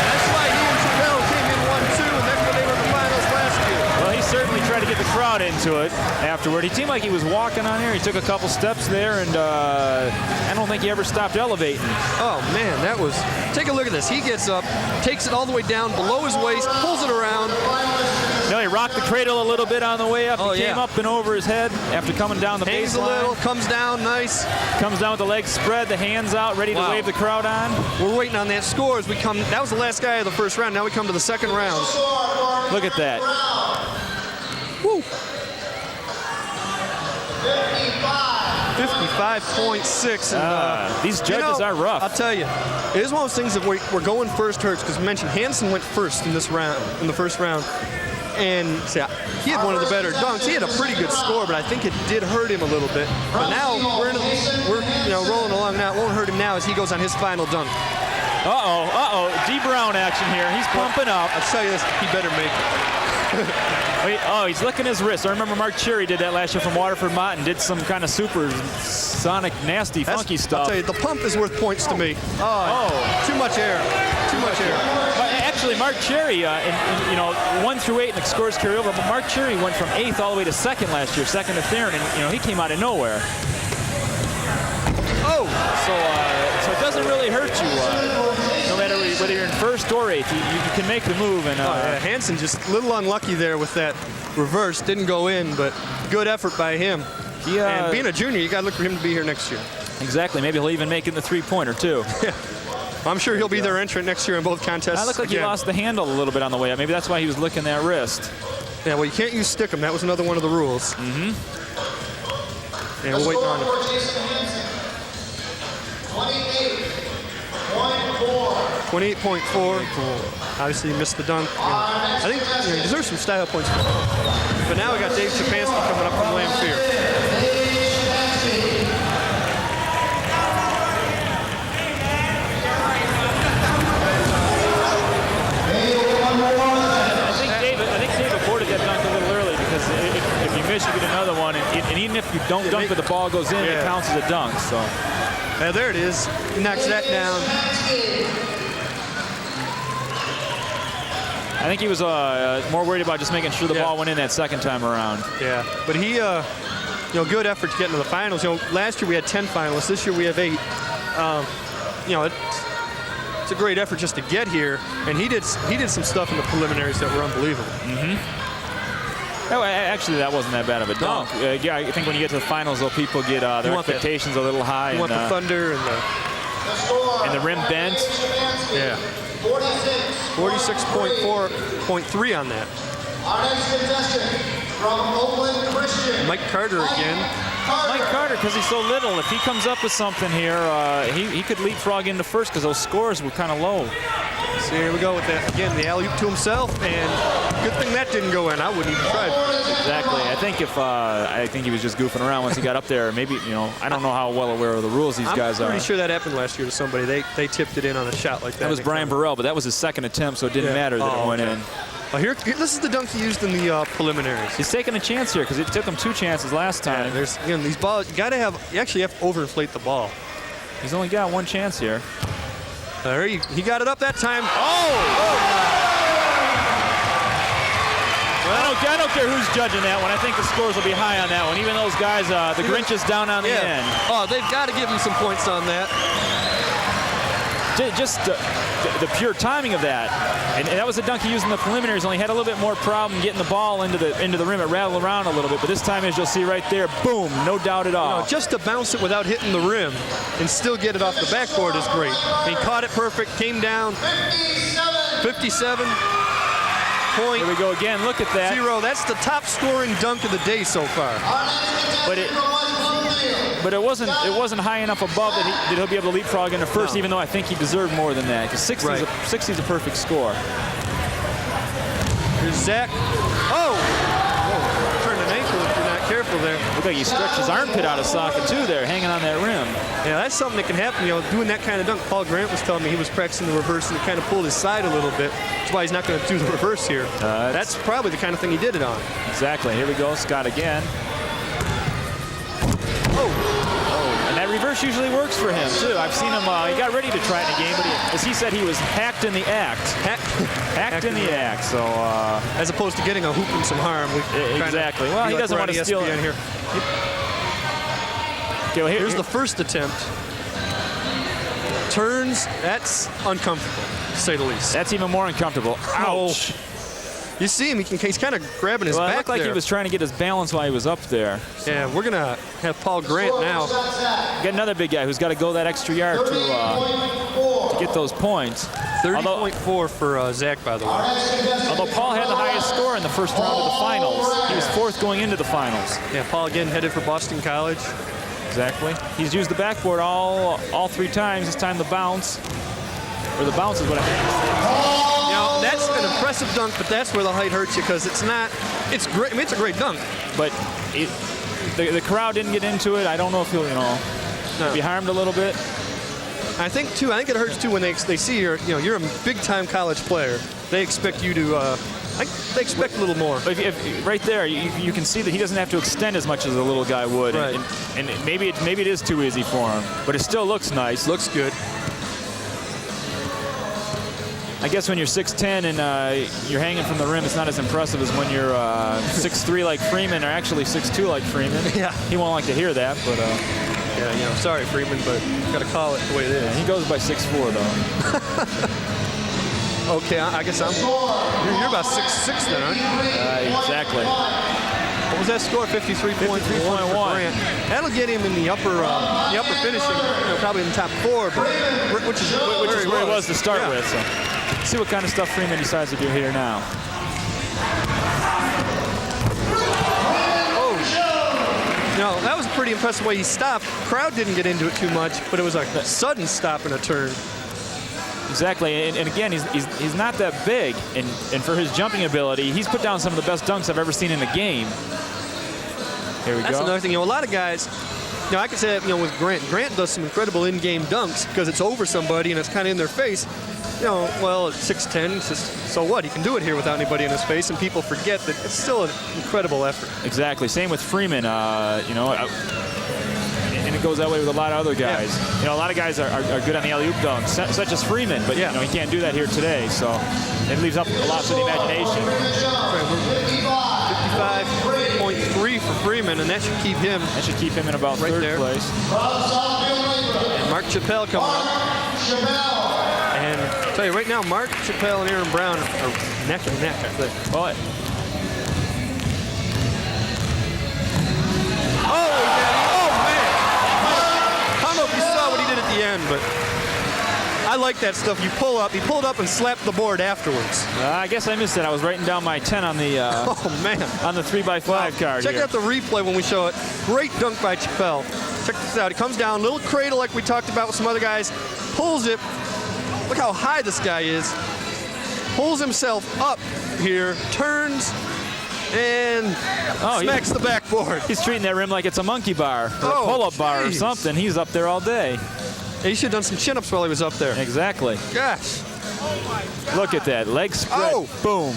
S2: That's why he and Chappelle came in 1-2, and that's when they were in the finals last year.
S3: Well, he certainly tried to get the crowd into it afterward. He seemed like he was walking on here. He took a couple steps there, and I don't think he ever stopped elevating.
S2: Oh, man, that was... Take a look at this. He gets up, takes it all the way down below his waist, pulls it around.
S3: No, he rocked the cradle a little bit on the way up.
S2: Oh,
S3: he came up and over his head after coming down the baseline.
S2: Hangs a little, comes down nice.
S3: Comes down with the legs spread, the hands out, ready to wave the crowd on.
S2: We're waiting on that score as we come. That was the last guy of the first round. Now we come to the second round.
S3: Look at that.
S2: Woo. 55.6.
S3: These judges are rough.
S2: I'll tell you, it is one of those things that we're going first hurts because we mentioned Hansen went first in this round, in the first round. And he had one of the better dunks. He had a pretty good score, but I think it did hurt him a little bit. But now we're rolling along now. It won't hurt him now as he goes on his final dunk.
S3: D. Brown action here. He's pumping up.
S2: I'll tell you this, he better make it.
S3: He's licking his wrist. I remember Mark Cherry did that last year from Waterford Mott and did some kind of super sonic, nasty, funky stuff.
S2: I'll tell you, the pump is worth points to me. Too much air. Too much air.
S3: Actually, Mark Cherry, 1 through 8 and the scores carry over, but Mark Cherry went from 8th all the way to 2nd last year, 2nd to Theron, and he came out of nowhere. So it doesn't really hurt you, no matter whether you're in 1st or 8th. You can make the move. And
S2: Hansen just a little unlucky there with that reverse. Didn't go in, but good effort by him. And being a junior, you got to look for him to be here next year.
S3: Exactly. Maybe he'll even make it in the three-pointer, too.
S2: I'm sure he'll be their entrant next year in both contests.
S3: I look like he lost the handle a little bit on the way up. Maybe that's why he was licking that wrist.
S2: Yeah, well, you can't use stickum. That was another one of the rules.
S3: Mm-hmm.
S2: And we're waiting on him. 28.4. Obviously, he missed the dunk. I think he deserves some style points. But now we got Dave Chapansky coming up from Lamphere.
S3: If you miss, you get another one, and even if you don't dunk but the ball goes in, it counts as a dunk. So,
S2: there it is. He knocks that down.
S3: I think he was more worried about just making sure the ball went in that second time around.
S2: Yeah, but he, good effort to get into the finals. Last year we had 10 finalists. This year we have 8. It's a great effort just to get here, and he did some stuff in the preliminaries that were unbelievable.
S3: Mm-hmm. Oh, actually, that wasn't that bad of a dunk. Yeah, I think when you get to the finals, though, people get their expectations a little high.
S2: You want the thunder
S3: and the rim bent.
S2: Yeah. 46.4.3 on that.
S13: Our next contestant from Oakland Christian.
S2: Mike Carter again.
S3: Mike Carter, because he's so little, if he comes up with something here, he could leapfrog into first because those scores were kind of low.
S2: So here we go with that again, the alley-oop to himself, and good thing that didn't go in. I wouldn't even try it.
S3: Exactly. I think he was just goofing around once he got up there. Maybe I don't know how well aware of the rules these guys are.
S2: I'm pretty sure that happened last year to somebody. They tipped it in on a shot like that.
S3: That was Brian Burrell, but that was his second attempt, so it didn't matter that it went in.
S2: Well, here, this is the dunk he used in the preliminaries.
S3: He's taking a chance here because it took him 2 chances last time.
S2: There's these balls. You actually have to overinflate the ball.
S3: He's only got 1 chance here.
S2: There he got it up that time.
S3: Well, I don't care who's judging that one. I think the scores will be high on that one. Even those guys, the Grinch is down on the end.
S2: They've got to give him some points on that.
S3: Just the pure timing of that, and that was the dunk he used in the preliminaries. Only had a little bit more problem getting the ball into the rim. It rattled around a little bit, but this time, as you'll see right there, boom, no doubt at all.
S2: Just to bounce it without hitting the rim and still get it off the backboard is great. He caught it perfect, came down 57. Point.
S3: Here we go again. Look at that.
S2: 0. That's the top scoring dunk of the day so far.
S3: But it wasn't high enough above that he'll be able to leapfrog into first, even though I think he deserved more than that. Because 60 is a perfect score.
S2: Here's Zach. Turned an ankle if you're not careful there.
S3: Looked like he stretched his armpit out of socket too there, hanging on that rim.
S2: Yeah, that's something that can happen. Doing that kind of dunk. Paul Grant was telling me he was practicing the reverse and it kind of pulled his side a little bit. That's why he's not going to do the reverse here. That's probably the kind of thing he did it on.
S3: Exactly. Here we go, Scott again. And that reverse usually works for him too. I've seen him. He got ready to try it in a game, but as he said, he was hacked in the act. Hacked in the act. So
S2: as opposed to getting a hoop and some harm.
S3: Exactly. Well, he doesn't want to steal it.
S2: Here. Okay, well, here's the first attempt. Turns. That's uncomfortable, to say the least.
S3: That's even more uncomfortable. Ouch.
S2: You see him, he's kind of grabbing his back there.
S3: It looked like he was trying to get his balance while he was up there.
S2: Yeah, we're going to have Paul Grant now.
S3: Got another big guy who's got to go that extra yard to get those points.
S2: 30.4 for Zach, by the way.
S3: Although Paul had the highest score in the first round of the finals. He was 4th going into the finals.
S2: Yeah, Paul again headed for Boston College.
S3: Exactly. He's used the backboard all 3 times. This time the bounce. Or the bounce is what I think.
S2: an impressive dunk, but that's where the height hurts you because it's not. It's great. I mean, it's a great dunk.
S3: But the crowd didn't get into it. I don't know if he'll, be harmed a little bit.
S2: I think it hurts too when they see you're a big-time college player. They expect you to. They expect a little more.
S3: If right there, you can see that he doesn't have to extend as much as a little guy would.
S2: Right.
S3: And maybe it is too easy for him, but it still looks nice.
S2: Looks good.
S3: I guess when you're 6'10 and you're hanging from the rim, it's not as impressive as when you're 6'3 like Freeman, or actually 6'2 like Freeman.
S2: Yeah.
S3: He won't like to hear that, but.
S2: Yeah, sorry, Freeman, but got to call it the way it is.
S3: Yeah, he goes by 6'4 though.
S2: Okay, I guess you're about 6'6 then, aren't you?
S3: Exactly.
S2: What was that score? 53.1 for Grant. That'll get him in the upper finishing, probably in the top 4, but which is
S3: where he was to start with. So, see what kind of stuff Freeman decides to do here now.
S2: No, that was a pretty impressive way he stopped. Crowd didn't get into it too much, but it was a sudden stop and a turn.
S3: Exactly, and again, he's not that big, and for his jumping ability, he's put down some of the best dunks I've ever seen in a game. Here we go.
S2: That's another thing. A lot of guys, I could say that, with Grant. Grant does some incredible in-game dunks because it's over somebody and it's kind of in their face. Well, at 6'10", so what? He can do it here without anybody in his face, and people forget that it's still an incredible effort.
S3: Exactly. Same with Freeman. And it goes that way with a lot of other guys.
S2: Yeah.
S3: A lot of guys are good on the alley-oop dunks, such as Freeman, but he can't do that here today. So it leaves up a lot to the imagination.
S2: 55.3 for Freeman, and that should keep him.
S3: That should keep him in about third place.
S2: And Mark Chappelle coming up. And I'll tell you right now, Mark Chappelle and Aaron Brown are neck and neck, I think.
S3: Oh,
S2: man! I don't know if you saw what he did at the end, but I like that stuff. He pulled up and slapped the board afterwards.
S3: I guess I missed it. I was writing down my 10 on the on the 3x5 card.
S2: Check out the replay when we show it. Great dunk by Chappelle. Check this out. He comes down, little cradle like we talked about with some other guys, pulls it. Look how high this guy is. Pulls himself up here, turns, and smacks the backboard.
S3: He's treating that rim like it's a monkey bar or a pull-up bar or something. He's up there all day.
S2: He should have done some chin-ups while he was up there.
S3: Exactly.
S2: Gosh.
S3: Look at that. Leg spread. Boom.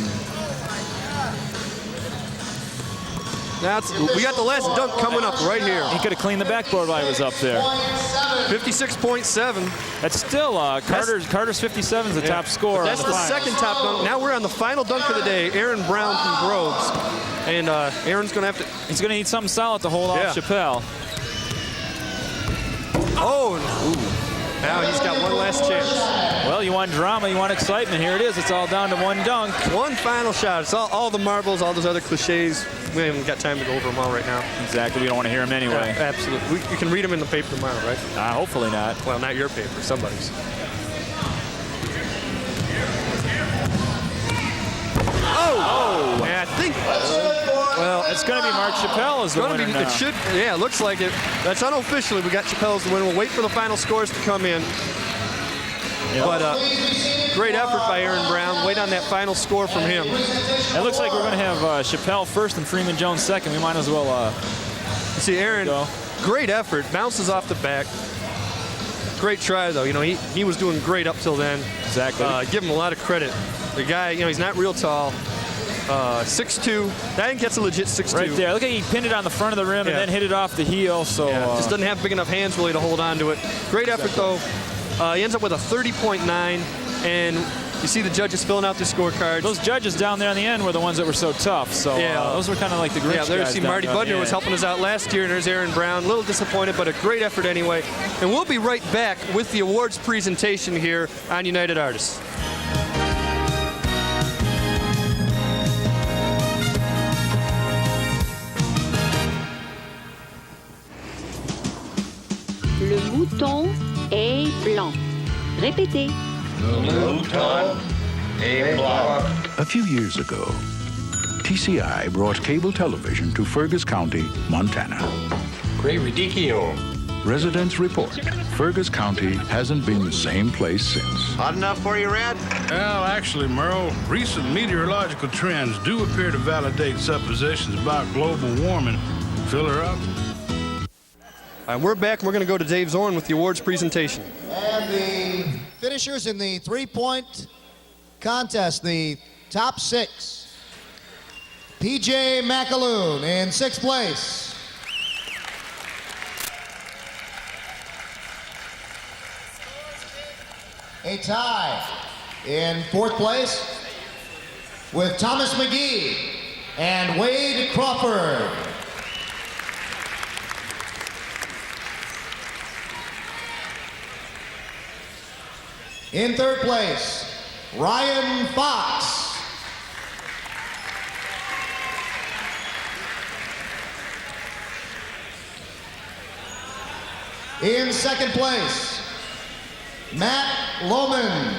S2: We got the last dunk coming up right here.
S3: He could have cleaned the backboard while he was up there.
S2: 56.7.
S3: That's still Carter's 57 is the top score.
S2: That's the second top dunk. Now we're on the final dunk of the day. Aaron Brown from Groves, and Aaron's going to have to.
S3: He's going to need something solid to hold off Chappelle.
S2: Now he's got one last chance.
S3: Well, you want drama, you want excitement. Here it is. It's all down to one dunk.
S2: One final shot. It's all the marbles, all those other cliches. We haven't got time to go over them all right now.
S3: Exactly. We don't want to hear them anyway.
S2: Yeah, absolutely. You can read them in the paper tomorrow, right?
S3: Hopefully not.
S2: Well, not your paper. Somebody's. Yeah, I think. Well,
S3: it's going to be Mark Chappelle as the winner now.
S2: It should. Yeah, it looks like it. That's unofficially. We got Chappelle as the winner. We'll wait for the final scores to come in. Yep. But great effort by Aaron Brown. Wait on that final score from him.
S3: It looks like we're going to have Chappelle first and Freeman Jones second. We might as well.
S2: See, Aaron, great effort. Bounces off the back. Great try, though. He was doing great up till then.
S3: Exactly.
S2: Give him a lot of credit. The guy, he's not real tall. 6'2". That gets a legit 6'2".
S3: Right there. Look at he pinned it on the front of the rim and then hit it off the heel. So
S2: just doesn't have big enough hands really to hold on to it. Great effort, though. He ends up with a 30.9, and you see the judges filling out their scorecards.
S3: Those judges down there on the end were the ones that were so tough. So those were kind of like the Grinch guys.
S2: There you see Marty Budner was helping us out last year, and there's Aaron Brown. A little disappointed, but a great effort anyway. And we'll be right back with the awards presentation here on United Artists.
S14: Le mouton est blanc. Répétez.
S10: Le mouton est blanc.
S15: A few years ago, TCI brought cable television to Fergus County, Montana.
S10: Great ridiculous.
S15: Residents report Fergus County hasn't been the same place since.
S13: Hot enough for you, Red?
S16: Well, actually, Merle, recent meteorological trends do appear to validate suppositions about global warming. Fill her up.
S2: And we're back, and we're going to go to Dave Zorn with the awards presentation.
S13: And the finishers in the three-point contest, the top six. P.J. McAloon in sixth place. A tie in fourth place with Thomas McGee and Wade Crawford. In third place, Ryan Fox. In second place, Matt Lohman.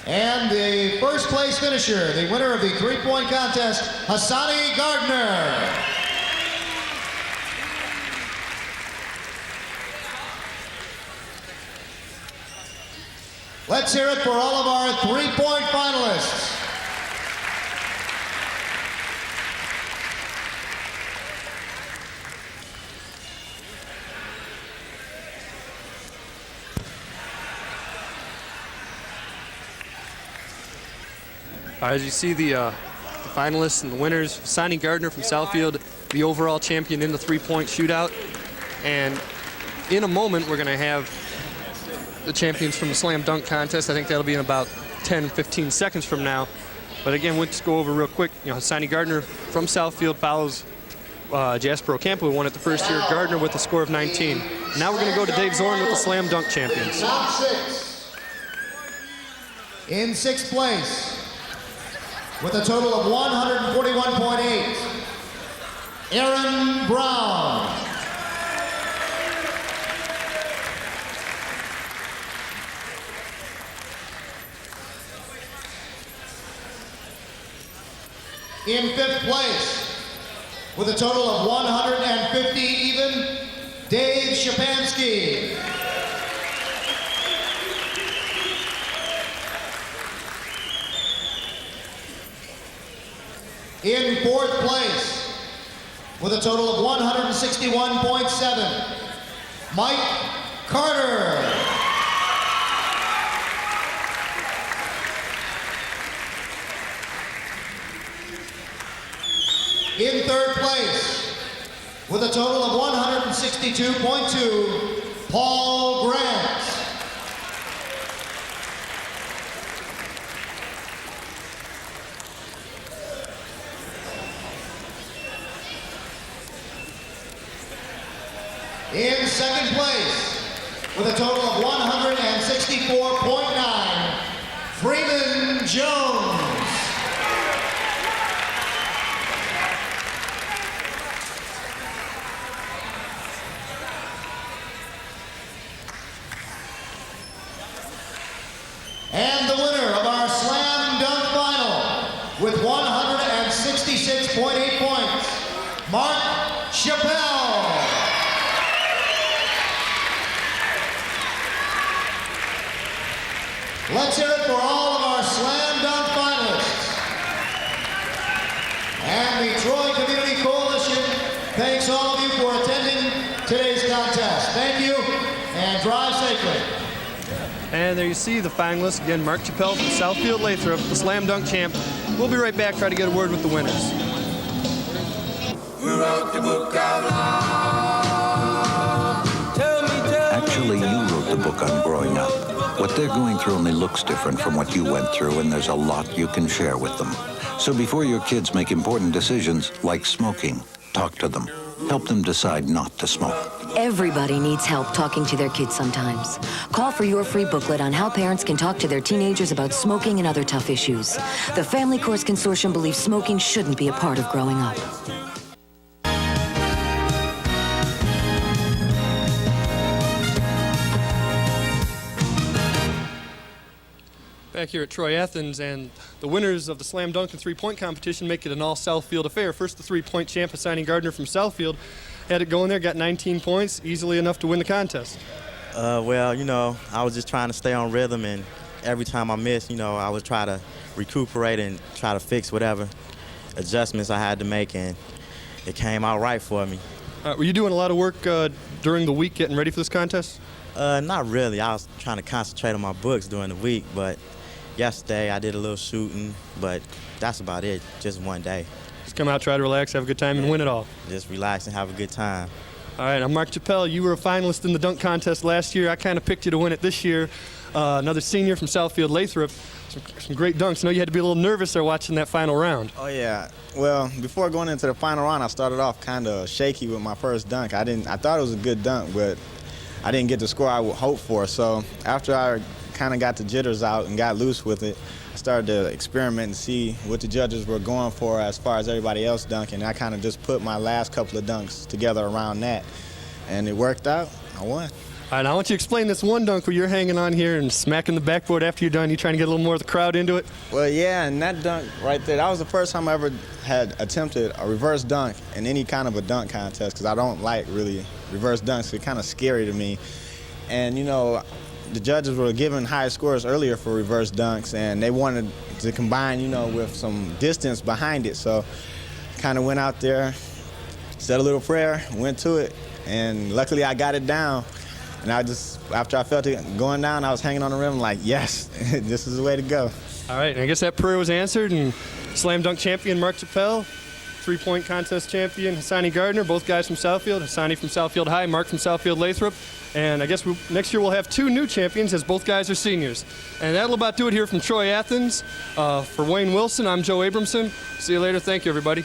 S13: And the first place finisher, the winner of the three-point contest, Hassani Gardner. Let's hear it for all of our three-point finalists.
S2: As you see the finalists and the winners, Hassani Gardner from Southfield, the overall champion in the three-point shootout. And in a moment, we're going to have the champions from the slam dunk contest. I think that'll be in about 10, 15 seconds from now. But again, we'll just go over real quick. You know, Hassani Gardner from Southfield follows Jasper Ocampo, who won it the first year. Gardner with a score of 19. Now we're going to go to Dave Zorn with the slam dunk champions.
S13: Top six. In sixth place, with a total of 141.8, Aaron Brown. In fifth place, with a total of 150 even, Dave Shapansky. In fourth place, with a total of 161.7, Mike Carter. In third place, with a total of 162.2, Paul Grant. In second place, with a total of 164.9, Freeman Jones. And the winner of our slam dunk final with 166.8 points, Mark Chappelle. Let's hear it for all of our slam dunk finalists. And the Troy Community Coalition thanks all of you for attending today's contest. Thank you, and drive safely.
S2: And there you see the finalists. Again, Mark Chappelle from Southfield Lathrop, the slam dunk champ. We'll be right back, try to get a word with the winners.
S17: Who wrote the book of law? Tell me.
S8: Actually, you wrote the book on growing up. What they're going through only looks different from what you went through, and there's a lot you can share with them. So before your kids make important decisions, like smoking, talk to them. Help them decide not to smoke.
S5: Everybody needs help talking to their kids sometimes. Call for your free booklet on how parents can talk to their teenagers about smoking and other tough issues. The Family Course Consortium believes smoking shouldn't be a part of growing up.
S2: Back back here at Troy Athens, and the winners of the slam dunk and three-point competition make it an all-Southfield affair. First, the three-point champ, Hassani Gardner from Southfield, had it going there, got 19 points, easily enough to win the contest.
S18: Well, you know, I was just trying to stay on rhythm, and every time I missed, you know, I would try to recuperate and try to fix whatever adjustments I had to make, and it came out right for me.
S2: Were you doing a lot of work during the week getting ready for this contest?
S18: Not really. I was trying to concentrate on my books during the week, but yesterday I did a little shooting, but that's about it, just one day.
S2: Just come out, try to relax, have a good time, and win it all.
S18: Just relax and have a good time.
S2: All right, I'm Mark Chappelle. You were a finalist in the dunk contest last year. I kind of picked you to win it this year. Another senior from Southfield Lathrop. Some great dunks. I know you had to be a little nervous there watching that final round.
S19: Oh, yeah. Well, before going into the final round, I started off kind of shaky with my first dunk. I thought it was a good dunk, but I didn't get the score I would hope for. So after I kind of got the jitters out and got loose with it, I started to experiment and see what the judges were going for as far as everybody else dunking. I kind of just put my last couple of dunks together around that, and it worked out. I won.
S2: All right, I want you to explain this one dunk where you're hanging on here and smacking the backboard after you're done. You trying to get a little more of the crowd into it?
S19: Well, yeah, and that dunk right there, that was the first time I ever had attempted a reverse dunk in any kind of a dunk contest, because I don't like really reverse dunks. It's kind of scary to me. And, you know, the judges were giving high scores earlier for reverse dunks, and they wanted to combine, you know, with some distance behind it. So kind of went out there, said a little prayer, went to it, and luckily I got it down. And I just, after I felt it going down, I was hanging on the rim like, yes, this is the way to go.
S2: All right, and I guess that prayer was answered, and slam dunk champion Mark Chappelle, three-point contest champion Hassani Gardner, both guys from Southfield, Hassani from Southfield High, Mark from Southfield Lathrop. And I guess next year we'll have two new champions as both guys are seniors. And that'll about do it here from Troy Athens. For Wayne Wilson, I'm Joe Abramson. See you later. Thank you, everybody.